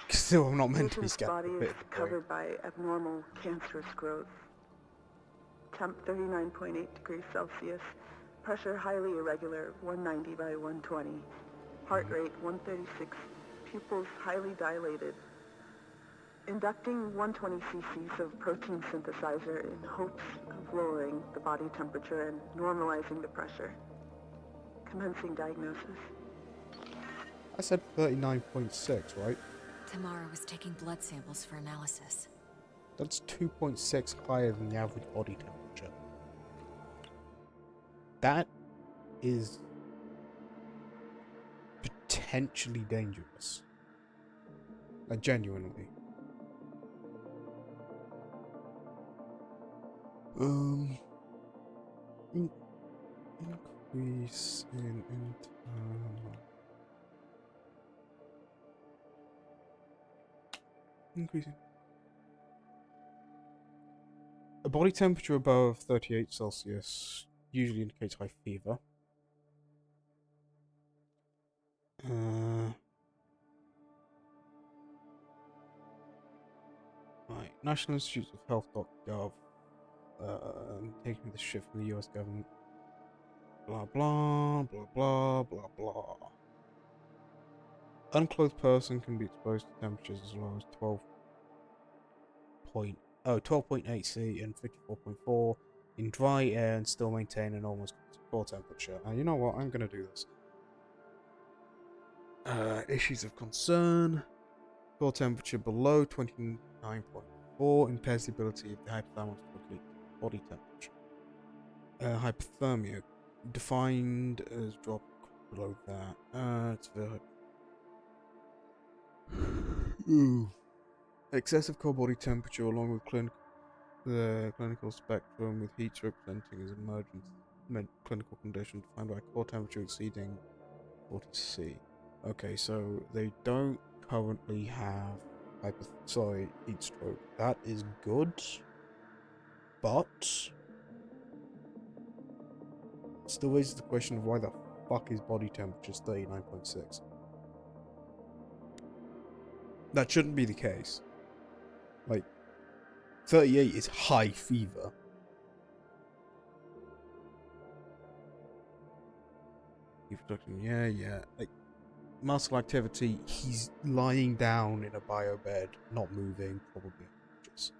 Speaker 1: Still, I'm not meant to be
Speaker 4: Patient's
Speaker 1: scanning
Speaker 4: body
Speaker 1: the
Speaker 4: is
Speaker 1: bit of the brain.
Speaker 4: covered by abnormal cancerous growth. Temp 39.8 degrees Celsius. Pressure highly irregular, 190 by 120. Heart rate 136. Pupils highly dilated. Inducting 120 cc's of protein synthesizer in hopes of lowering the body temperature and normalizing the pressure. Commencing diagnosis.
Speaker 1: I said 39.6, right?
Speaker 2: Tamara was taking blood samples for analysis.
Speaker 1: That's 2.6 higher than the average body temperature. That is potentially dangerous. Like, genuinely. Increase in internal. Increasing. A body temperature above 38 Celsius usually indicates high fever. Right, National Institutes of Health.gov. Taking the shit from the US government. Blah blah blah blah blah blah. Unclothed person can be exposed to temperatures as low as 12.8 C and 54.4 in dry air and still maintain an almost core temperature. You know what? I'm gonna do this. Issues of concern. Core temperature below 29.4 impairs the ability of the hypothalamus to regulate body temperature. Hypothermia, defined as drop below that. It's very... Excessive core body temperature along with the clinical spectrum with heat representing as emergent clinical condition defined by core temperature exceeding 40 C. Okay, so they don't currently have heat stroke. That is good, but still raises the question of why the fuck his body temperature is 39.6. That shouldn't be the case. Like, 38 is high fever. Yeah. Like, muscle activity, he's lying down in a bio bed, not moving, probably unconscious.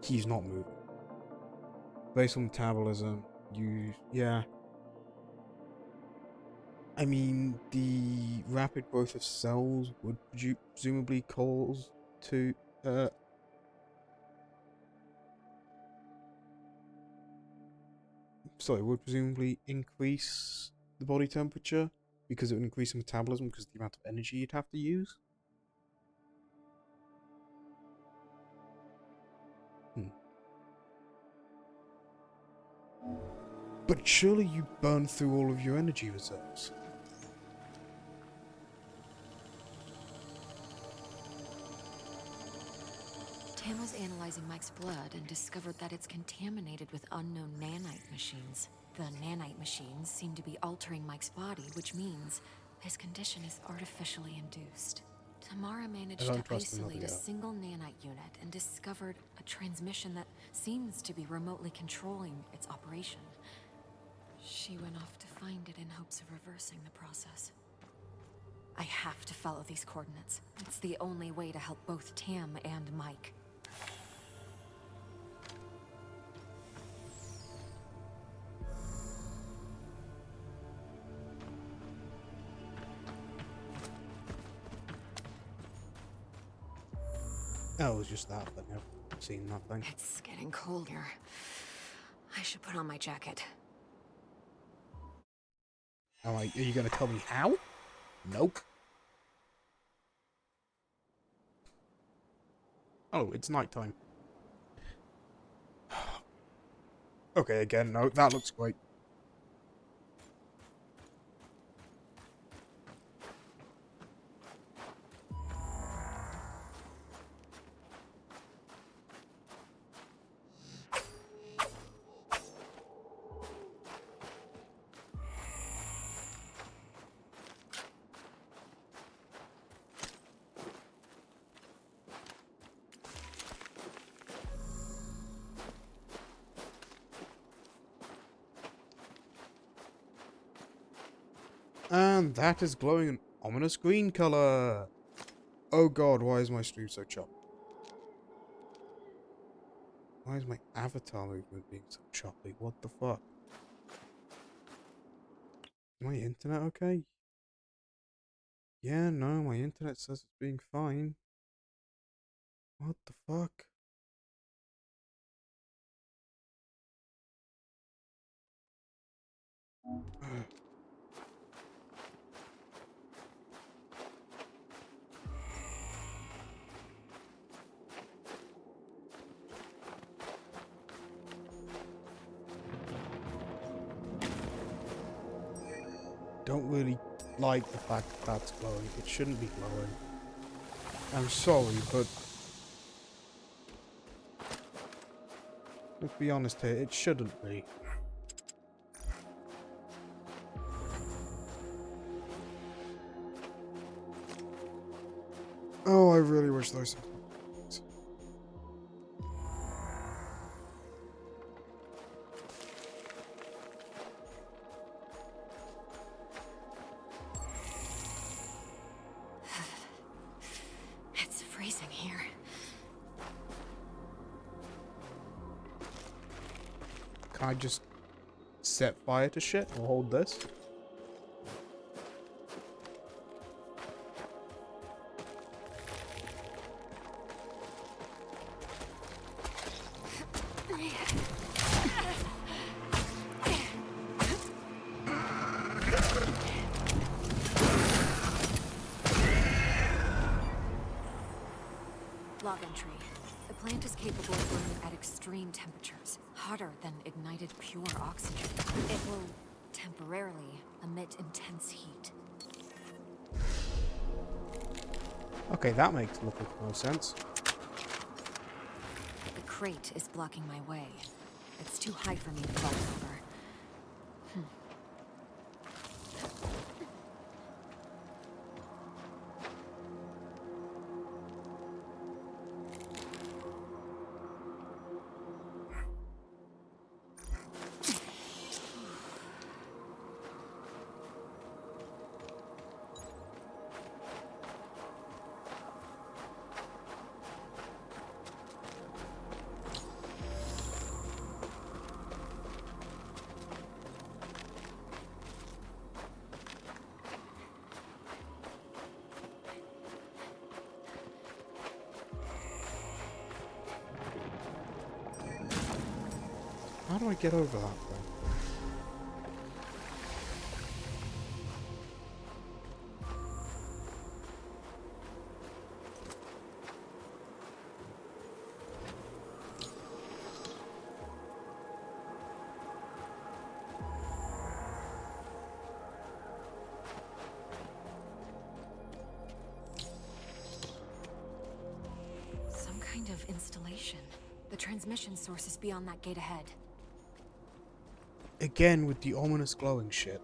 Speaker 1: He's not moving. Basal metabolism, yeah. I mean, the rapid growth of cells would presumably cause to, would presumably increase the body temperature because it would increase the metabolism because of the amount of energy you'd have to use. But surely you burn through all of your energy reserves.
Speaker 2: Tam was analyzing Mike's blood and discovered that it's contaminated with unknown nanite machines. The nanite machines seem to be altering Mike's body, which means His condition is artificially induced. Tamara managed
Speaker 1: I don't
Speaker 2: to
Speaker 1: trust another
Speaker 2: isolate a
Speaker 1: guy.
Speaker 2: single nanite unit and discovered a transmission that seems to be remotely controlling its operation. She went off to find it in hopes of reversing the process. I have to follow these coordinates. It's the only way to help both Tam and Mike.
Speaker 1: Oh, it was just that, but I've seen nothing.
Speaker 2: It's getting cold here. I should put on my jacket.
Speaker 1: I'm like, are you gonna tell me how? Nope. Oh, it's nighttime. Okay, again, no, that looks great. And that is glowing an ominous green color. Oh god, why is my stream so choppy? Why is my avatar movement being so choppy? What the fuck? Is my internet okay? Yeah, no, my internet says it's being fine. What the fuck? Don't really like the fact that that's glowing. It shouldn't be glowing. I'm sorry, but let's be honest here, it shouldn't be. Oh, I really wish those things.
Speaker 2: It's freezing here.
Speaker 1: Can I just set fire to shit or hold this?
Speaker 2: Log entry. The plant is capable of burning at extreme temperatures, hotter than ignited pure oxygen. It will temporarily emit intense heat.
Speaker 1: Okay, that makes little no sense.
Speaker 2: The crate is blocking my way. It's too high for me to vault over.
Speaker 1: How do I get over that thing?
Speaker 2: Some kind of installation. The transmission source is beyond that gate ahead.
Speaker 1: Again with the ominous glowing shit.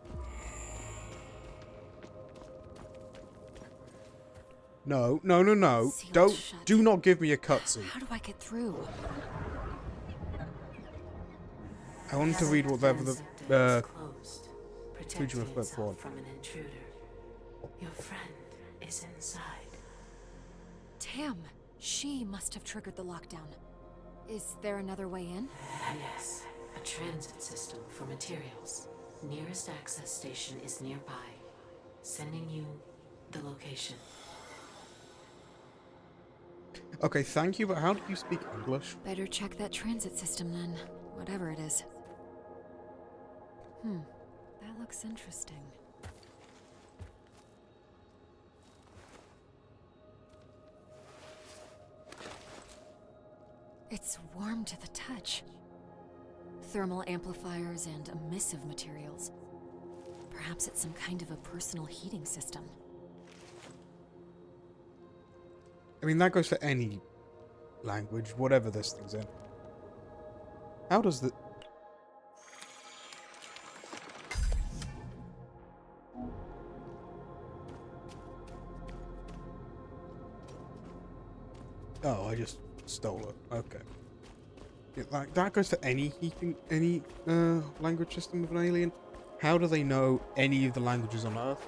Speaker 1: No, no, no, no.
Speaker 2: Sealed
Speaker 1: Don't.
Speaker 2: shut.
Speaker 1: Do not give me a cutscene.
Speaker 2: How do I get through?
Speaker 1: I want to read whatever the
Speaker 3: closed,
Speaker 1: Fuji
Speaker 3: protecting
Speaker 1: flip forward.
Speaker 3: itself from an intruder. Your friend is inside.
Speaker 2: Tam, she must have triggered the lockdown. Is there another way in?
Speaker 3: Yes, a transit system for materials. Nearest access station is nearby. Sending you the location.
Speaker 1: Okay, thank you, but how do you speak English?
Speaker 2: Better check that transit system then, whatever it is. That looks interesting. It's warm to the touch. Thermal amplifiers and emissive materials. Perhaps it's some kind of a personal heating system.
Speaker 1: I mean, that goes for any language, whatever this thing's in. How does the... Oh, I just stole it. Okay. Yeah, like, that goes for any language system of an alien. How do they know any of the languages on Earth?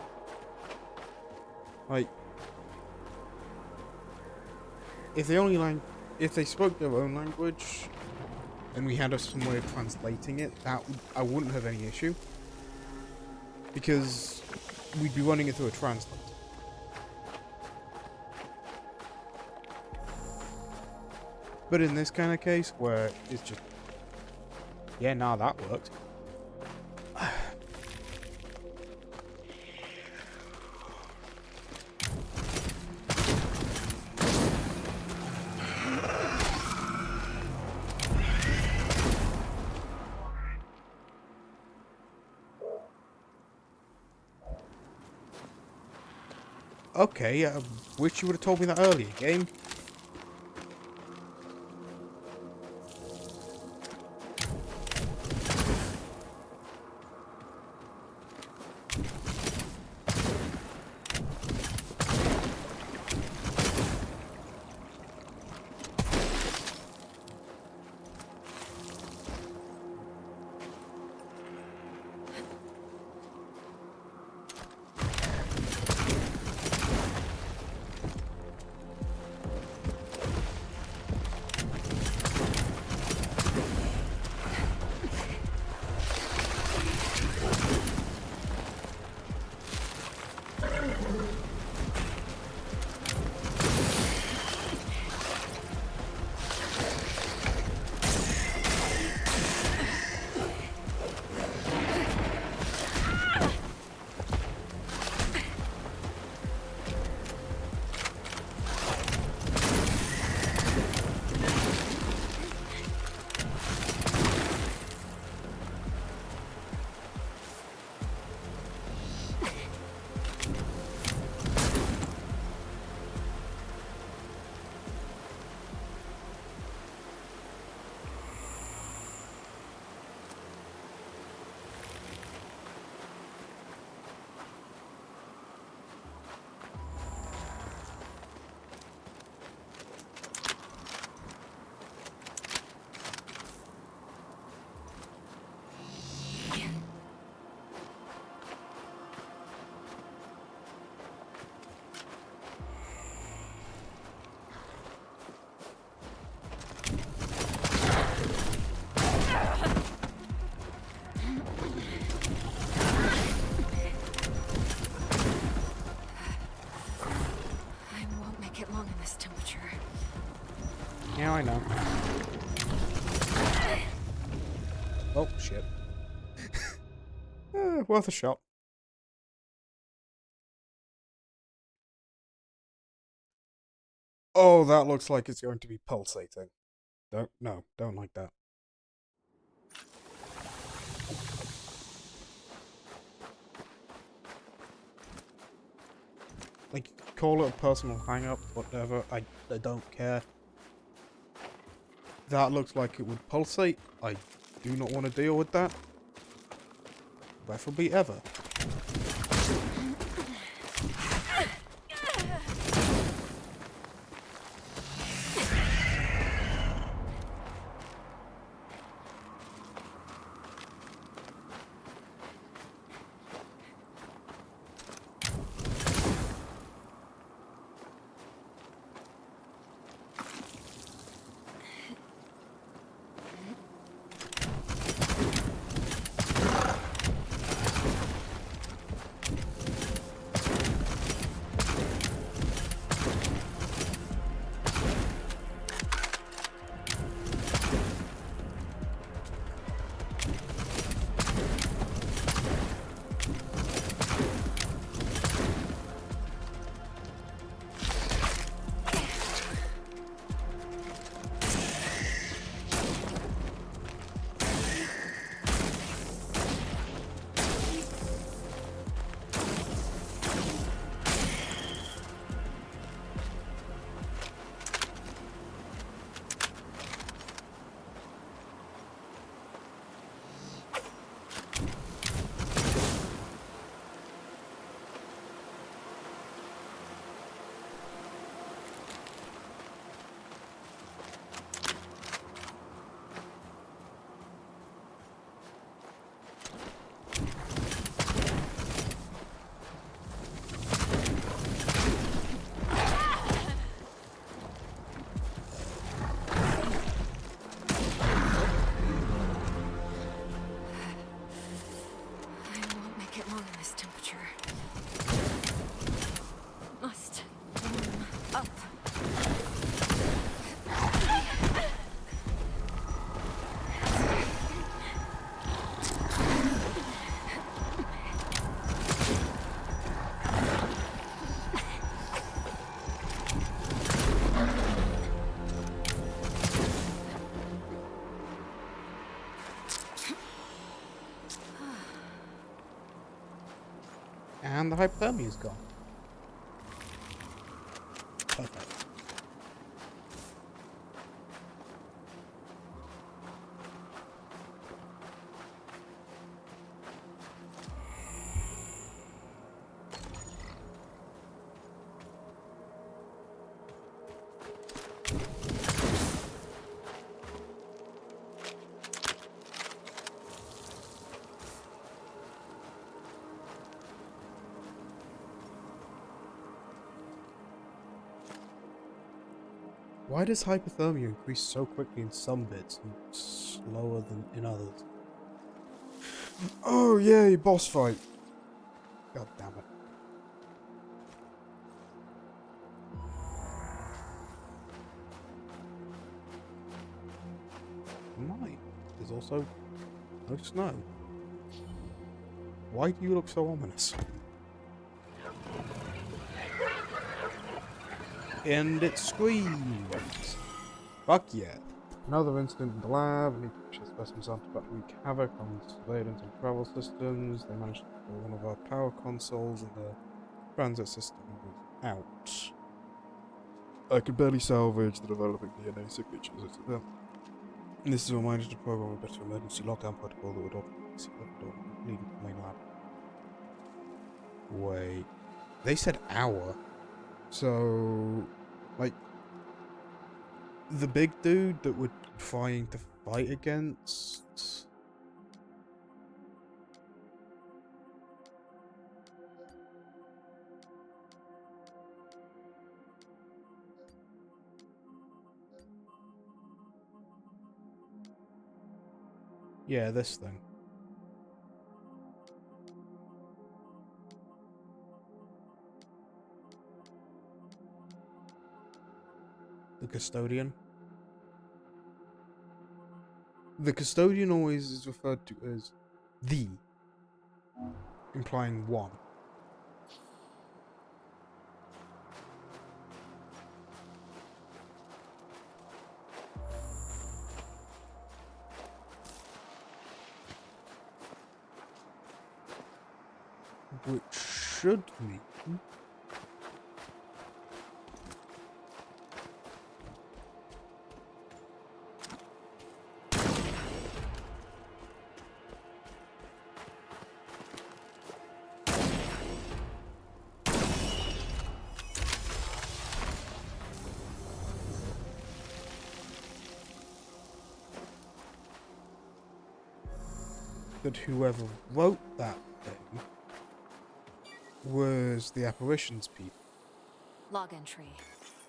Speaker 1: Like, if they spoke their own language, and we had some way of translating it, I wouldn't have any issue, because we'd be running it through a translator. But in this kind of case, where it's just, yeah, nah, that worked. Okay, I wish you would have told me that earlier, game. Yeah, I know. Oh, shit. Worth a shot. Oh, that looks like it's going to be pulsating. Don't like that. Like, call it a personal hang-up, whatever, I don't care. That looks like it would pulsate. I do not want to deal with that. Preferably ever. the hypothermia's gone. Perfect. Why does hypothermia increase so quickly in some bits and slower than in others? Oh yay, boss fight! God damn it. Night. There's also no snow. Why do you look so ominous? And it screams. Fuck yeah. Another incident in the lab. We need to push specimens onto about to wreak havoc on surveillance and travel systems. They managed to pull one of our power consoles and the transit system was out. I could barely salvage the developing DNA signatures. And this is a reminder to program a better emergency lockdown protocol that would automatically seal the door leading to the main lab. Wait. They said hour. So, like, the big dude that we're trying to fight against... Yeah, this thing. The custodian. The custodian always is referred to as the, implying one. Which should mean... that whoever wrote that thing was the apparitions people.
Speaker 2: Log entry.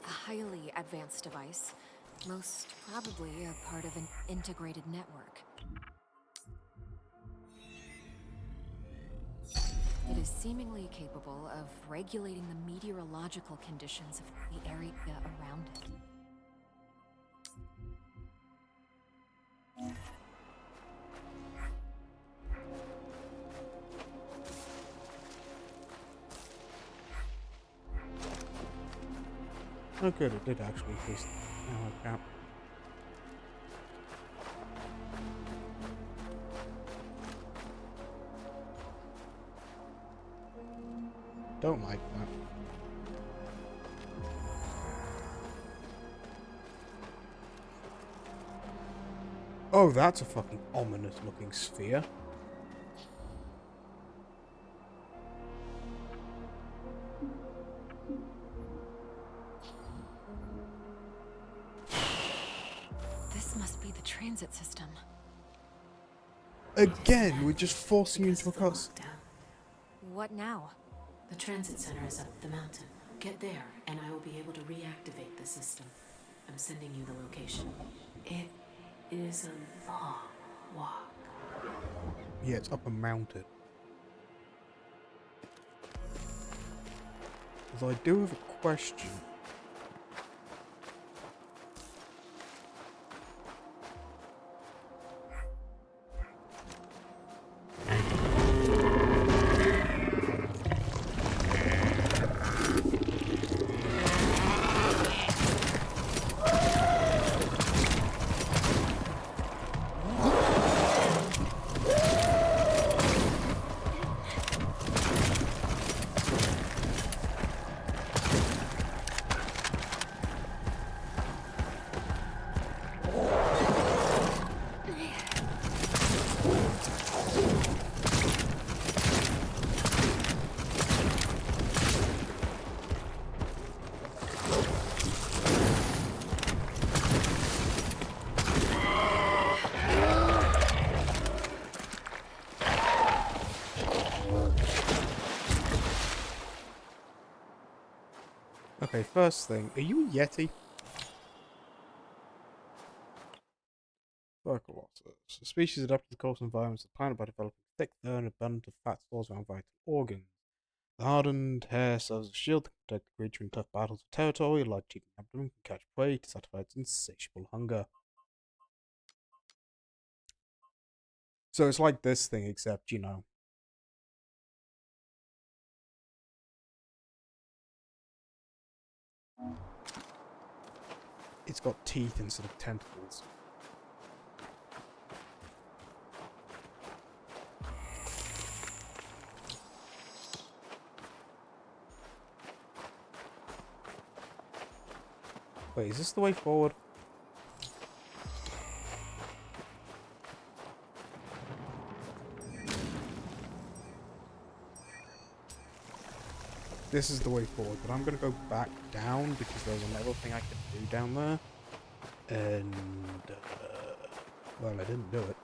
Speaker 2: A highly advanced device. Most probably a part of an integrated network. It is seemingly capable of regulating the meteorological conditions of the area around it.
Speaker 1: Oh good, it did actually increase the ammo count. Don't like that. Oh, that's a fucking ominous looking sphere.
Speaker 2: This must be the transit system.
Speaker 1: Again, we're just forcing you into a
Speaker 3: Because of the
Speaker 1: cuss.
Speaker 3: lockdown.
Speaker 2: What now?
Speaker 3: The transit center is up the mountain. Get there, and I will be able to reactivate the system. I'm sending you the location. It is a long walk.
Speaker 1: Yeah, it's up a mountain. Although I do have a question. Okay, first thing, are you a Yeti? Tuberculosis. A species adapted to the coastal environments of the planet by developing thick fur and abundant fat stores around vital organs. The hardened hair serves as a shield to protect the creature in tough battles for territory. A large cheek and abdomen can catch prey to satisfy its insatiable hunger. So it's like this thing, except, you know. It's got teeth instead of tentacles. Wait, is this the way forward? This is the way forward, but I'm gonna go back down because there's another thing I can do down there. And, well, I didn't do it.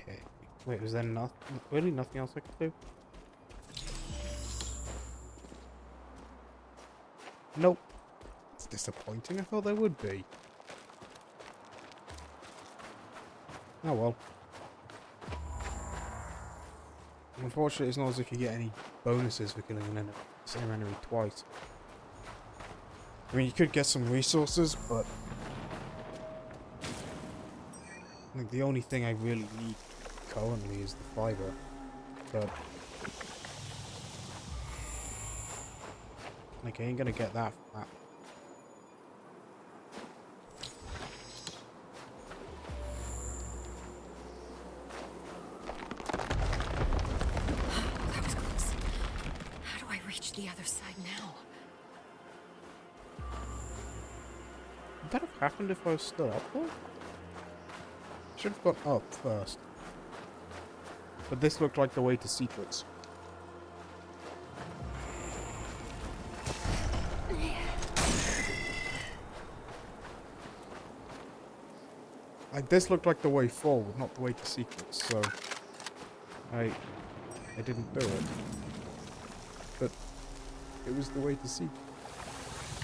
Speaker 1: Okay. Wait, was there really nothing else I could do? Nope. It's disappointing. I thought there would be. Oh well. Unfortunately, it's not as if you get any bonuses for killing the same enemy twice. I mean, you could get some resources, but I think the only thing I really need currently is the fiber. But like, I ain't gonna get that from that.
Speaker 2: That was close. How do I reach the other side now?
Speaker 1: Would that have happened if I was still up there? Should have gone up first. But this looked like the way to secrets. Like, this looked like the way forward, not the way to secrets, so I didn't do it. But it was the way to secrets.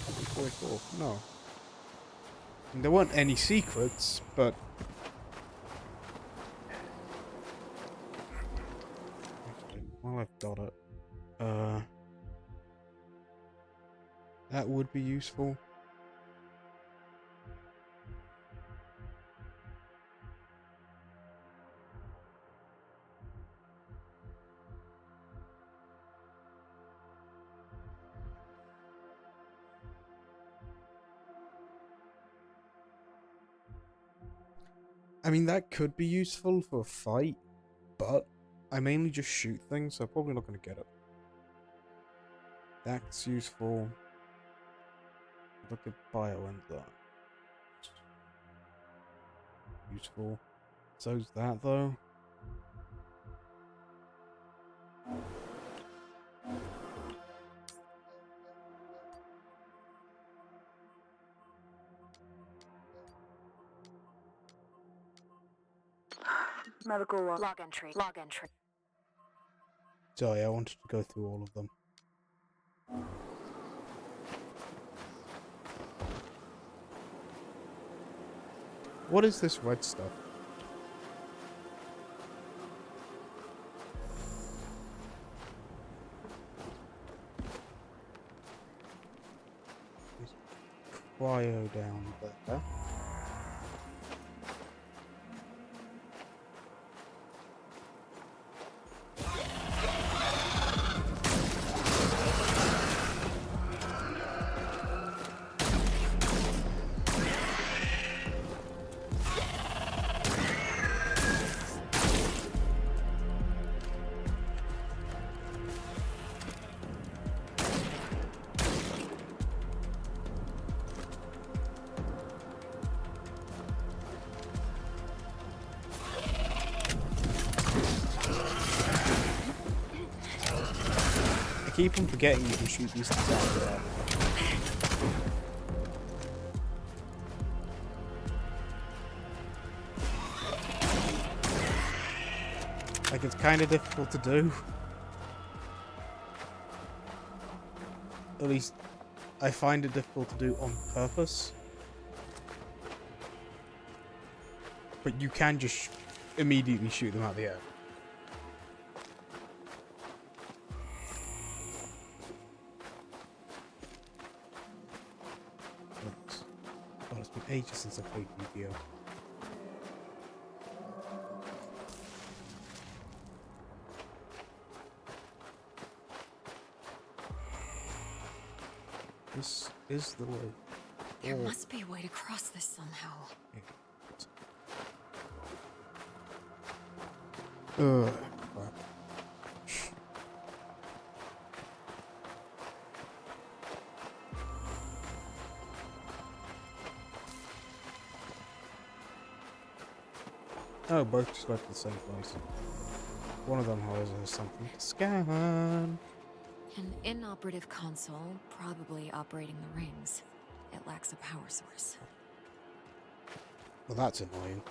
Speaker 1: It was the way forward. No. And there weren't any secrets, but actually, while I've got it, that would be useful. I mean, that could be useful for a fight, but I mainly just shoot things, so I'm probably not going to get it. That's useful. Look at bioenzyme. Useful. So's that, though.
Speaker 4: Medical log.
Speaker 2: Log entry. Log entry.
Speaker 1: Sorry, I wanted to go through all of them. What is this red stuff? There's cryo down there. keep on forgetting you can shoot these things out of the air. Like, it's kind of difficult to do. At least, I find it difficult to do on purpose. But you can just immediately shoot them out of the air. God, it's been ages since I played Yu-Gi-Oh! This is the way.
Speaker 2: There must be a way to cross this somehow.
Speaker 1: Ugh. Oh, both just left the same place. One of them, however, has something to scan.
Speaker 2: An inoperative console, probably operating the rings. It lacks a power source.
Speaker 1: Well, that's annoying.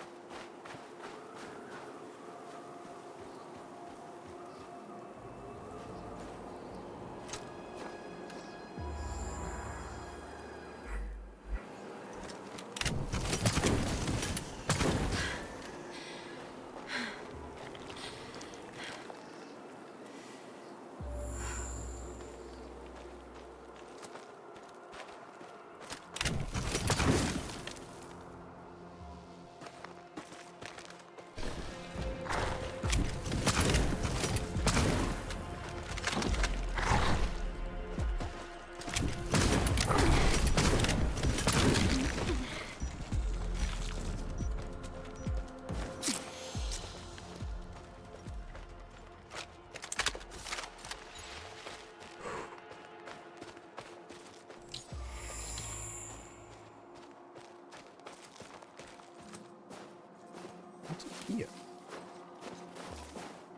Speaker 1: What's here?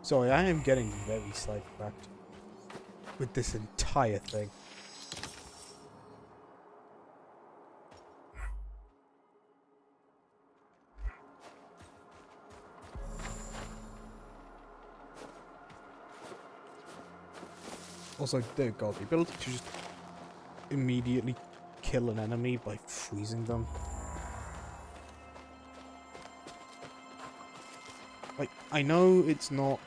Speaker 1: Sorry, I am getting very sidetracked with this entire thing. Also, dear God, the ability to just immediately kill an enemy by freezing them. Like, I know it's not,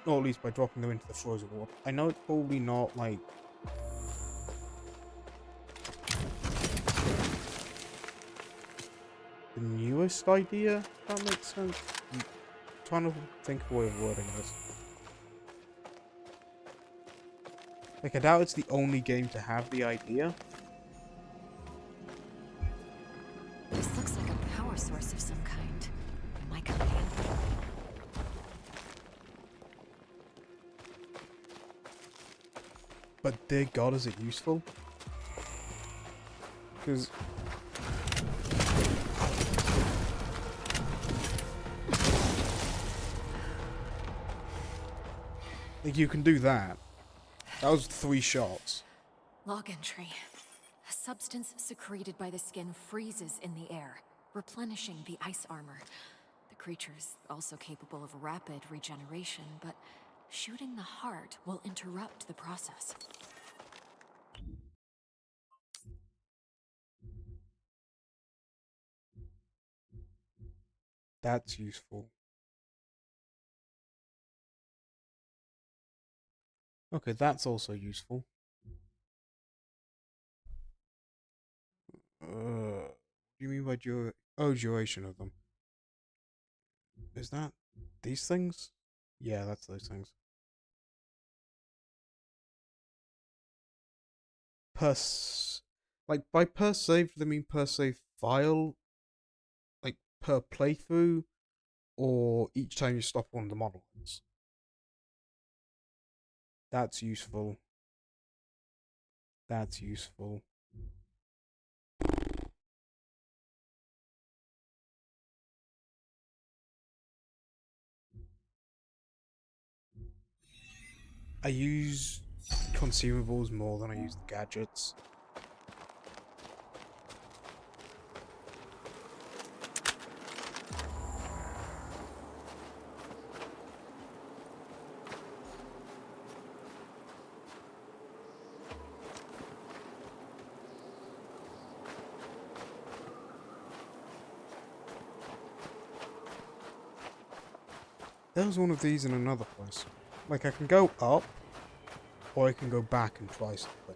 Speaker 1: or at least by dropping them into the frozen water, I know it's probably not, like, the newest idea, if that makes sense. I'm trying to think of a way of wording this. Like, I doubt it's the only game to have the idea.
Speaker 2: This looks like a power source of some kind. It might come in handy.
Speaker 1: But dear God, is it useful? Because like, you can do that. That was 3 shots.
Speaker 2: Log entry. A substance secreted by the skin freezes in the air, replenishing the ice armor. The creature's also capable of rapid regeneration, but shooting the heart will interrupt the process.
Speaker 1: That's useful. Okay, that's also useful. What do you mean by duration of them? Is that these things? Yeah, that's those things. Like, by per save, do they mean per save file? Like, per playthrough? Or each time you stop one of the monoliths? That's useful. That's useful. I use consumables more than I use the gadgets. There was one of these in another place. Like, I can go up, or I can go back and try something.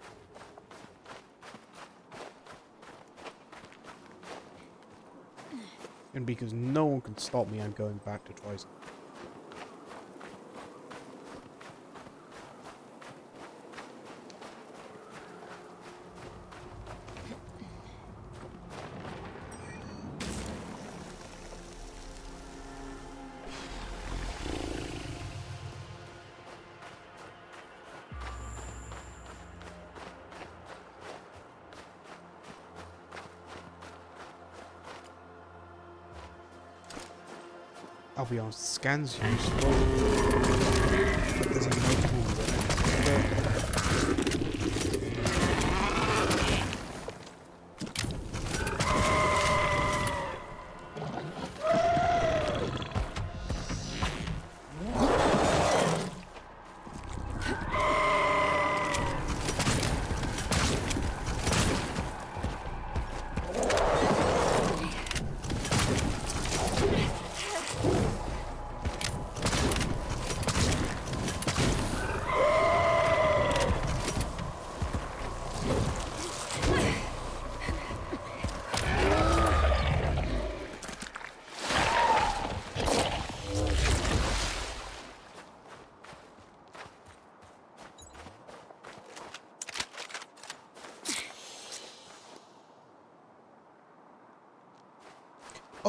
Speaker 1: And because no one can stop me, I'm going back to try something. I'll be honest, the scan's useful, but there's a notable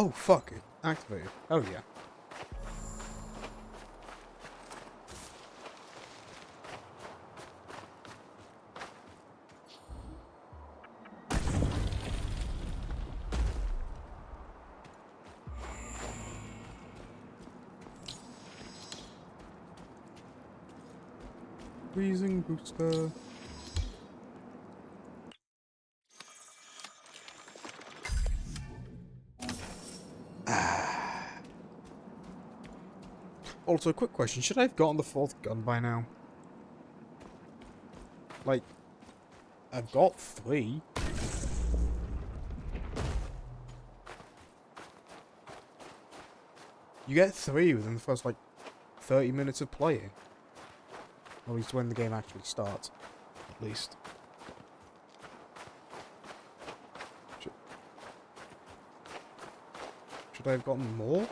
Speaker 1: Oh, fuck it. Activated. Oh, yeah. Freezing booster. Also, quick question. Should I have gotten the fourth gun by now? Like, I've got 3. You get 3 within the first, like, 30 minutes of playing. Or at least when the game actually starts. At least. Should I have gotten more?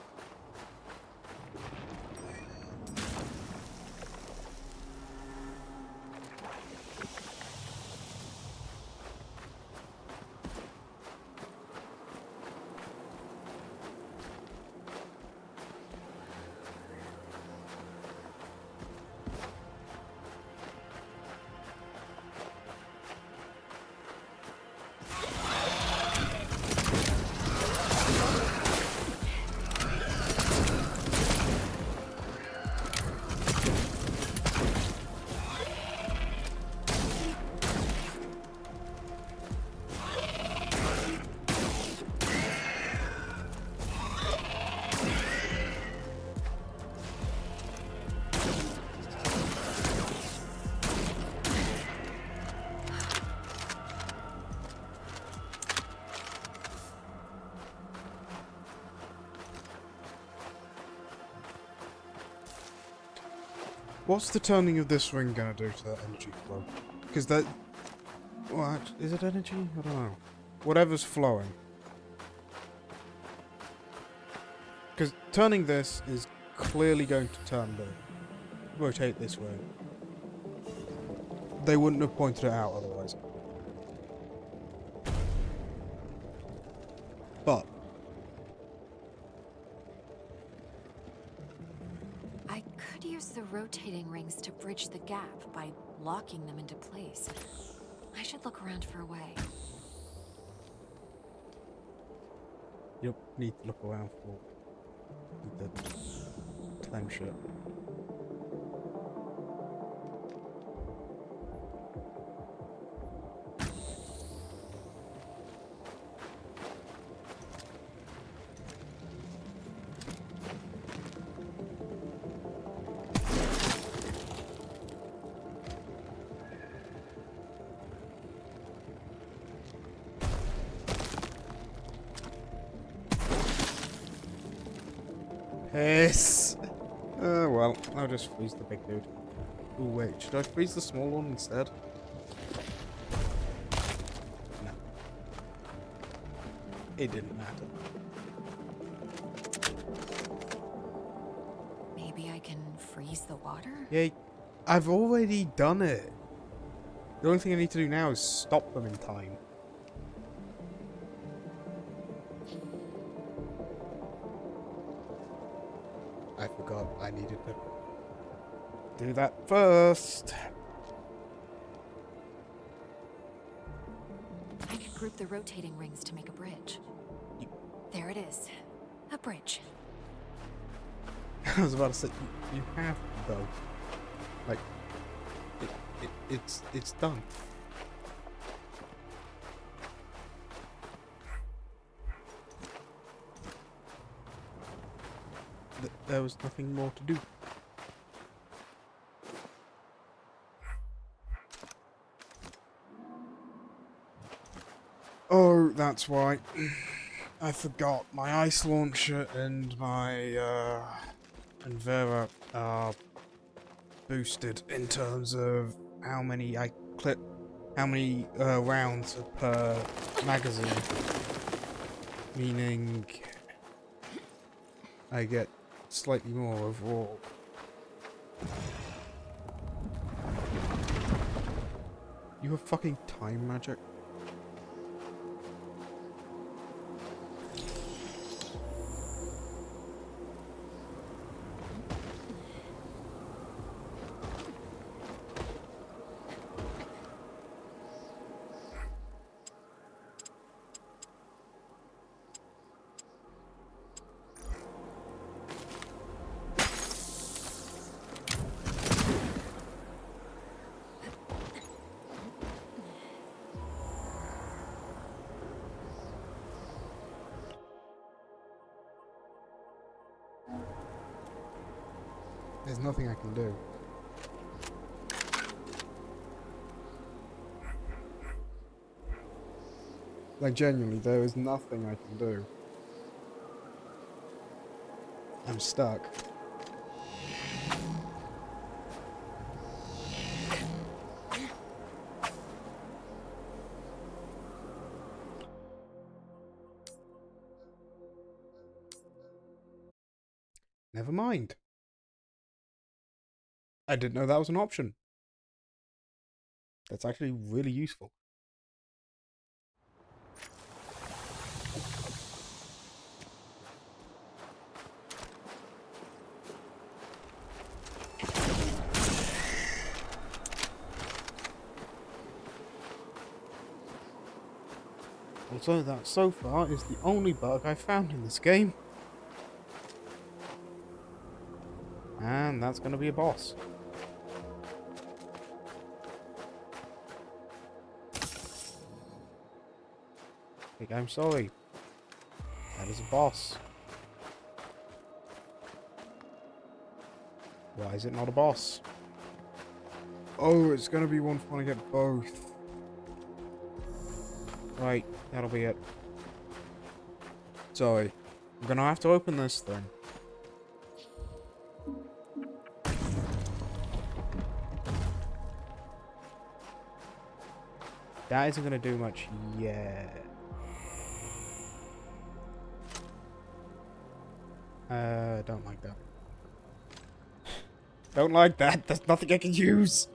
Speaker 1: What's the turning of this ring gonna do to that energy flow? Because that... What? Is it energy? I don't know. Whatever's flowing. Because turning this is clearly going to turn the... rotate this way. They wouldn't have pointed it out otherwise. But...
Speaker 2: I could use the rotating rings to bridge the gap by locking them into place. I should look around for a way.
Speaker 1: Yep, need to look around for the time shit. Piss! Well, I'll just freeze the big dude. Oh wait, should I freeze the small one instead? No. It didn't matter.
Speaker 2: Maybe I can freeze the water?
Speaker 1: Yeah, I've already done it. The only thing I need to do now is stop them in time. I forgot I needed to do that first.
Speaker 2: I could group the rotating rings to make a bridge. There it is. A bridge.
Speaker 1: I was about to say, you have though. Like, it's done. There was nothing more to do. Oh, that's why. I forgot my ice launcher and my and Vera are boosted in terms of how many rounds per magazine. Meaning I get slightly more overall. You have fucking time magic? There's nothing I can do. Like, genuinely, there is nothing I can do. I'm stuck. Never mind. I didn't know that was an option. That's actually really useful. Also, that so far is the only bug I found in this game. And that's going to be a boss. I'm sorry. That is a boss. Why is it not a boss? Oh, it's going to be one when I get both. Right, that'll be it. Sorry. I'm going to have to open this thing. That isn't going to do much yet. Don't like that. Don't like that. There's nothing I can use.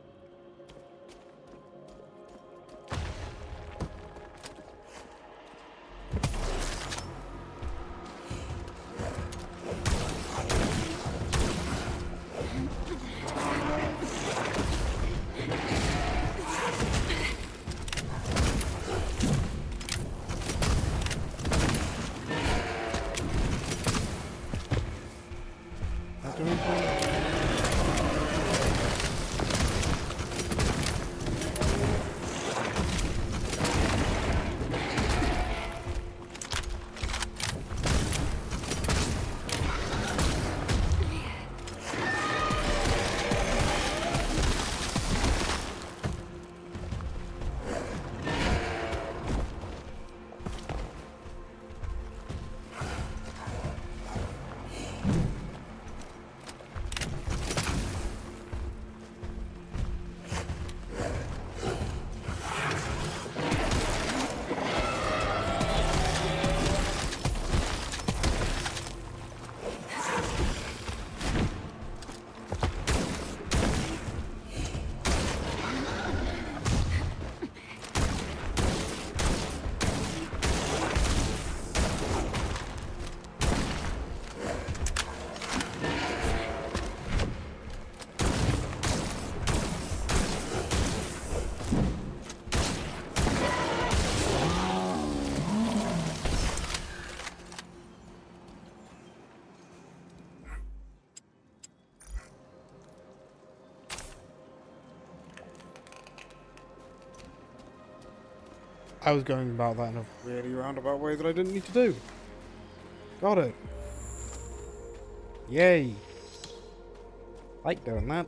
Speaker 1: I was going about that in a really roundabout way that I didn't need to do. Got it. Yay. Like doing that.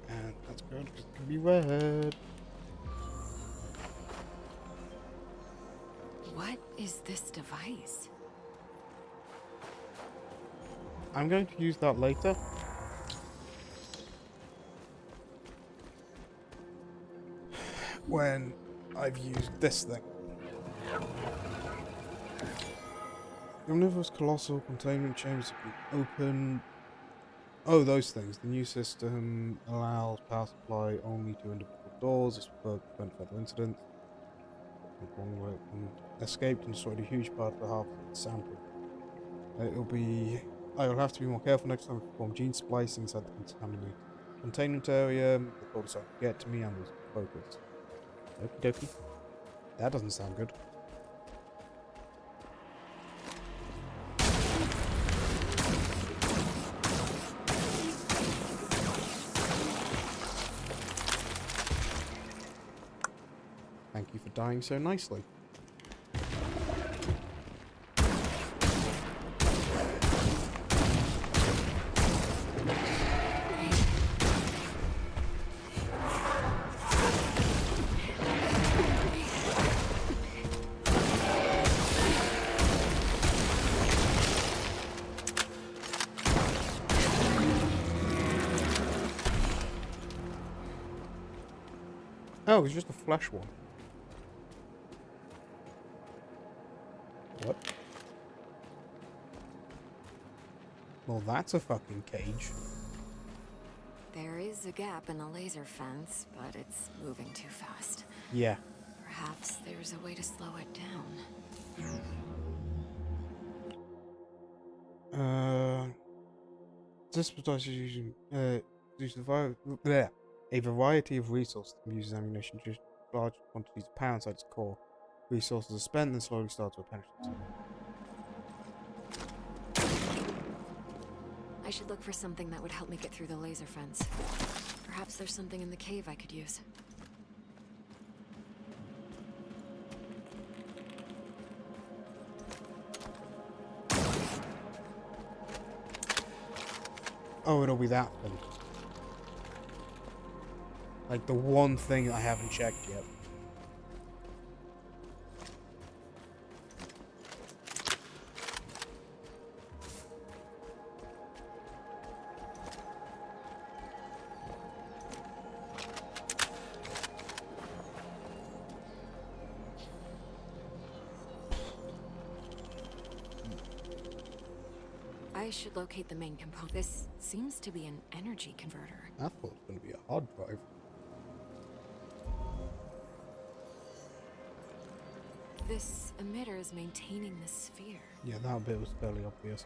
Speaker 1: And that's good because it can be read.
Speaker 2: What is this device?
Speaker 1: I'm going to use that later. When I've used this thing. The Omnivorous Colossal Containment Chambers have been opened. Oh, those things. The new system allows power supply only to individual doors. This will prevent further incidents. Escaped and destroyed a huge part of the half of the sample. I will have to be more careful next time I perform gene splicing inside the contaminated containment area. The call decided to get to me and lose focus. Okie dokie. That doesn't sound good. Thank you for dying so nicely. Oh, it's just a flesh one. What? Well, that's a fucking cage.
Speaker 2: There is a gap in the laser fence, but it's moving too fast.
Speaker 1: Yeah.
Speaker 2: Perhaps there's a way to slow it down.
Speaker 1: This device is using a variety of resources that uses ammunition to large quantities of power inside its core. Resources are spent, then slowly start to penetrate.
Speaker 2: I should look for something that would help me get through the laser fence. Perhaps there's something in the cave I could use.
Speaker 1: Oh, it'll be that thing. Like the one thing I haven't checked yet.
Speaker 2: I should locate the main component. This seems to be an energy converter.
Speaker 1: I thought it was going to be a hard drive.
Speaker 2: This emitter is maintaining the sphere.
Speaker 1: Yeah, that bit was fairly obvious.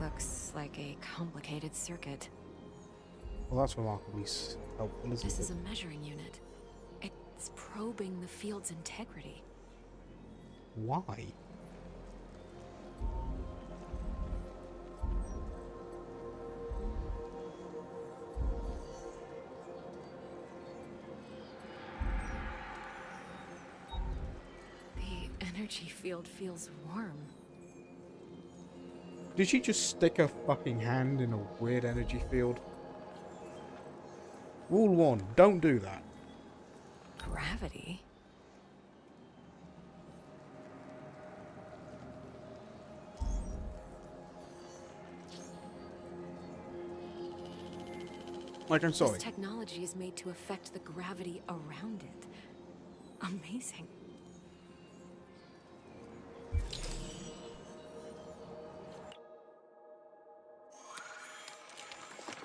Speaker 2: Looks like a complicated circuit.
Speaker 1: Well, that's remarkably helpful, isn't
Speaker 2: This
Speaker 1: it?
Speaker 2: is a measuring unit. It's probing the field's integrity.
Speaker 1: Why?
Speaker 2: The energy field feels warm.
Speaker 1: Did she just stick her fucking hand in a weird energy field? Rule 1, don't do that.
Speaker 2: Gravity?
Speaker 1: Like, I'm sorry.
Speaker 2: This technology is made to affect the gravity around it. Amazing.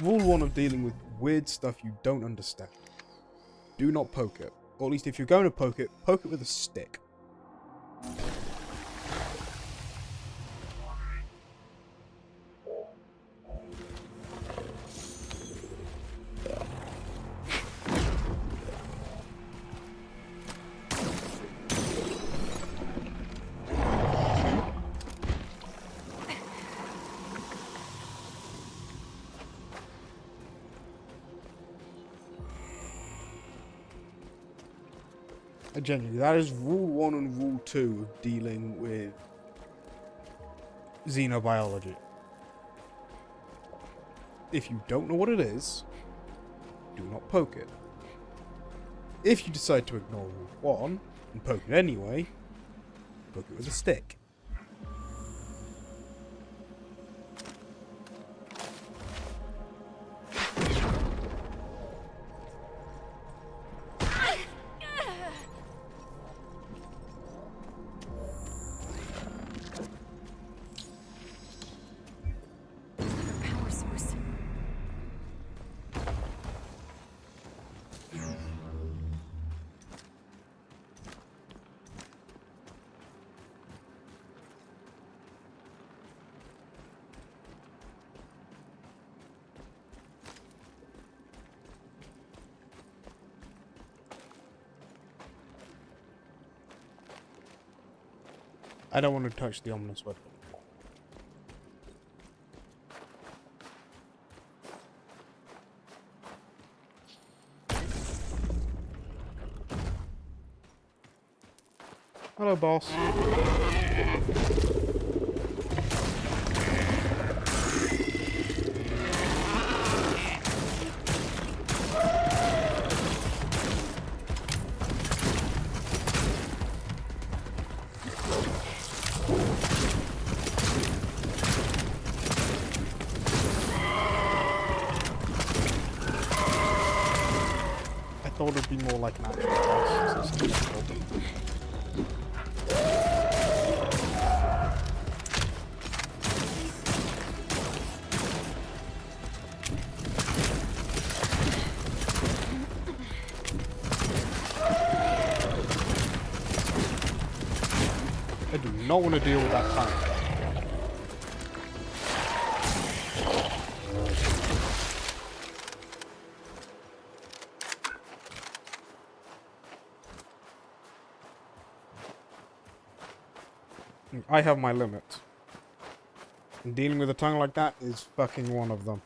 Speaker 1: Rule 1 of dealing with weird stuff you don't understand. Do not poke it. Or at least if you're going to poke it with a stick. Genuinely, that is rule 1 and rule 2 of dealing with xenobiology. If you don't know what it is, do not poke it. If you decide to ignore rule 1 and poke it anyway, poke it with a stick.
Speaker 2: Power source.
Speaker 1: I don't want to touch the ominous weapon. Hello, boss. I thought it'd be more like an actual boss. Since it's difficult. I do not want to deal with that tank. I have my limits. And dealing with a tongue like that is fucking one of them.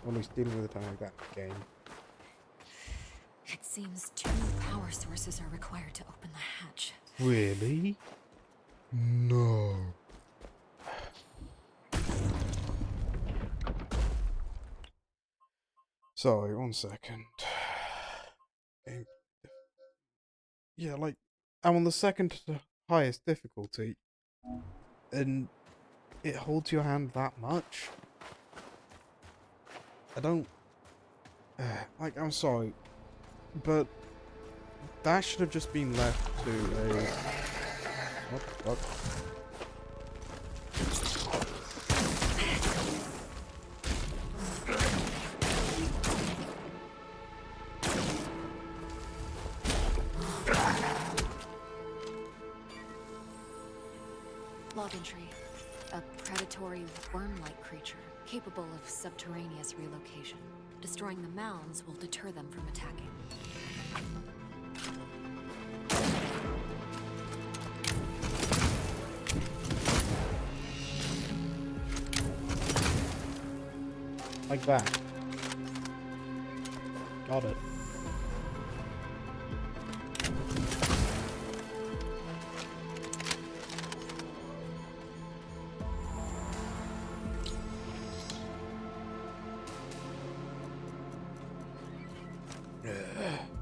Speaker 1: Or at least dealing with a tongue like that in the game.
Speaker 2: It seems 2 power sources are required to open the hatch.
Speaker 1: Really? No. Sorry, 1 second. Yeah, like, I'm on the second to highest difficulty, and it holds your hand that much? I don't... like, I'm sorry, but that should have just been left to a... What the fuck?
Speaker 2: Log entry. A predatory worm-like creature, capable of subterraneous relocation. Destroying the mounds will deter them from attacking.
Speaker 1: Like that. Got it.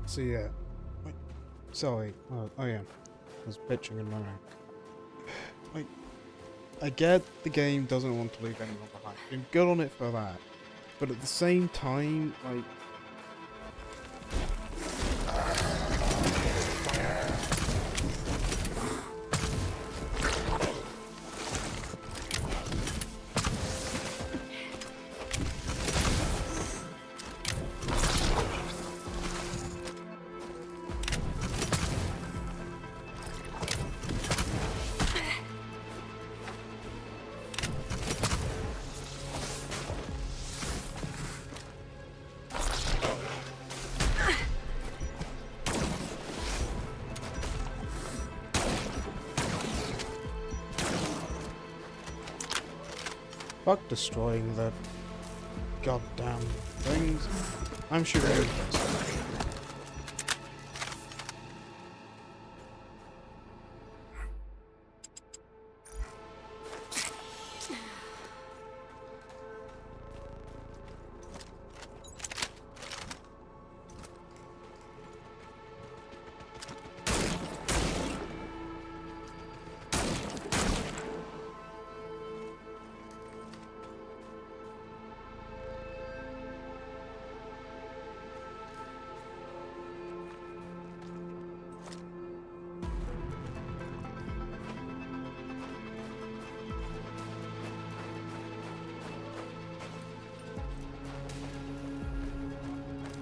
Speaker 1: So yeah. Wait, sorry. Oh yeah. I was bitching in my mouth. Like, I get the game doesn't want to leave anyone behind. I'm good on it for that. But at the same time, like... Fuck destroying the goddamn things. I'm shooting you first.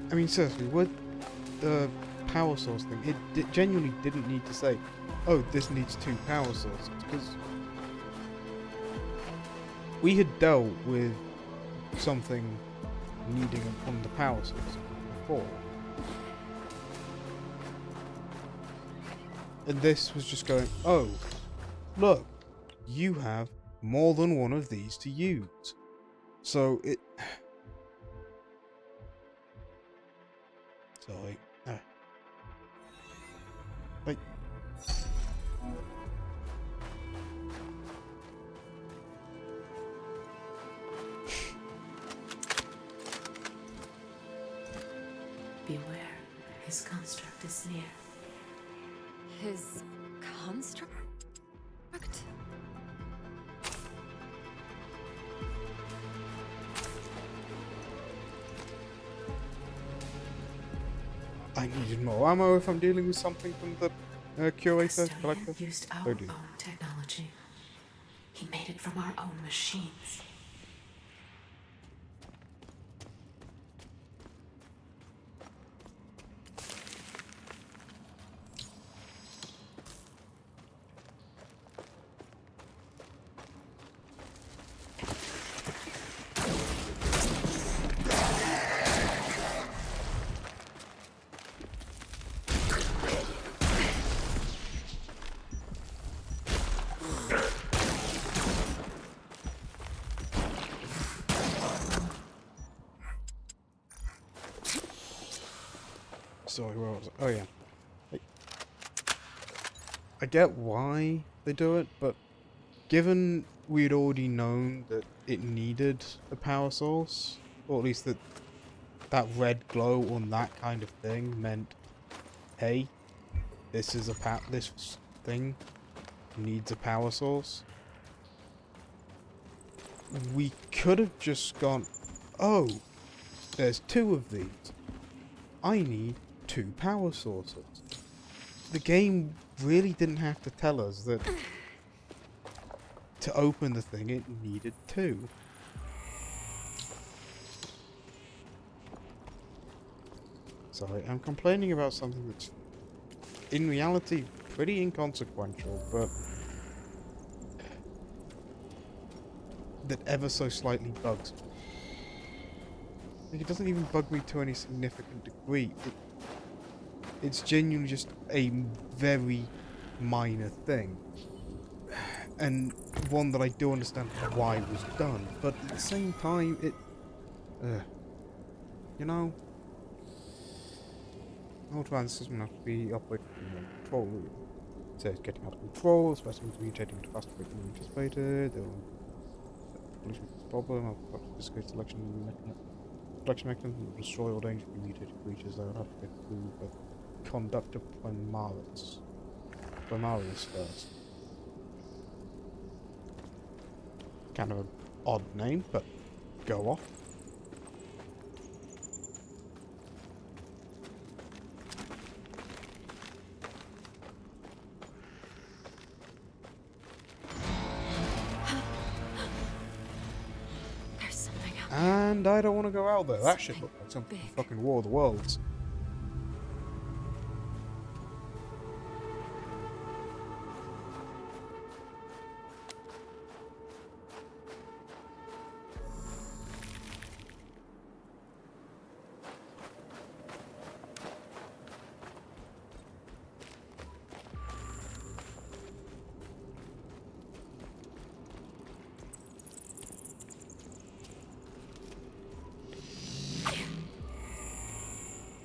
Speaker 1: I mean, seriously, with the power source thing, it genuinely didn't need to say, oh, this needs 2 power sources, because we had dealt with something needing on the power source before. And this was just going, oh, look, you have more than one of these to use. So it... Sorry. Like...
Speaker 3: Beware, his construct is near.
Speaker 2: His construct?
Speaker 1: I needed more ammo if I'm dealing with something from the curator collector.
Speaker 3: Custodian used our own technology. He made it from our own machines.
Speaker 1: Sorry, where was it? Oh yeah. I get why they do it, but given we'd already known that it needed a power source, or at least that red glow on that kind of thing meant, hey, this is this thing needs a power source. We could have just gone, oh, there's 2 of these. I need 2 power sources. The game really didn't have to tell us that to open the thing it needed 2. Sorry, I'm complaining about something that's in reality pretty inconsequential, but that ever so slightly bugs me. Like, it doesn't even bug me to any significant degree. It's genuinely just a very minor thing. And one that I do understand why was done. But at the same time, you know... Autobahn system has to be operated in control room. So it's getting out of control, specimens mutating at a faster rate than anticipated. There will be a problem. I've got to discuss selection mechanism will destroy all dangerously mutated creatures that will have to get through the conductor primaris. Primaris first. Kind of an odd name, but go off.
Speaker 2: There's something out there.
Speaker 1: And I don't want to go out there. That should look like something
Speaker 2: Big.
Speaker 1: from fucking War of the Worlds.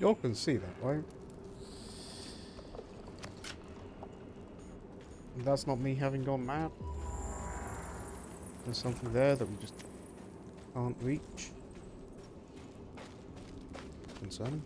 Speaker 1: Y'all can see that, right? That's not me having gone mad. There's something there that we just can't reach. Concerning.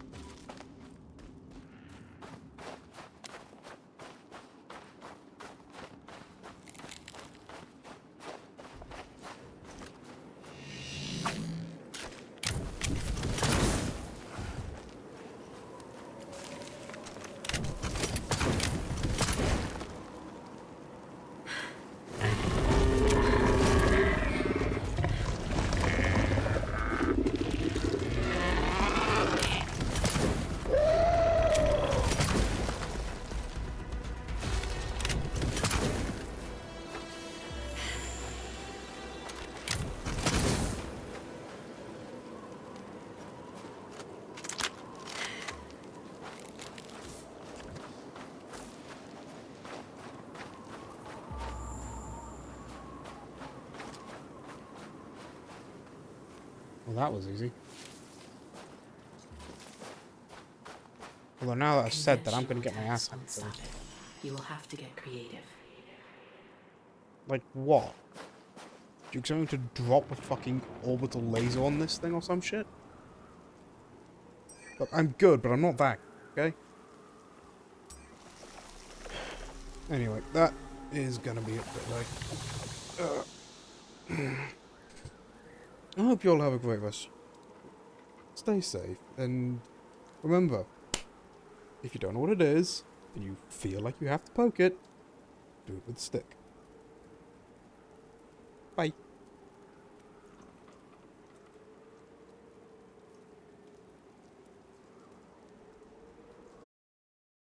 Speaker 1: Well, that was easy. Although now that I've said that, I'm gonna get my ass
Speaker 3: Conventional
Speaker 1: handed to
Speaker 3: attacks
Speaker 1: me.
Speaker 3: won't stop it. You will have to get creative.
Speaker 1: Like what? Do you expect me to drop a fucking orbital laser on this thing or some shit? Look, I'm good, but I'm not that, okay? Anyway, that is gonna be it for today. I hope you all have a great rest. Stay safe, and remember, if you don't know what it is, and you feel like you have to poke it, do it with a stick. Bye.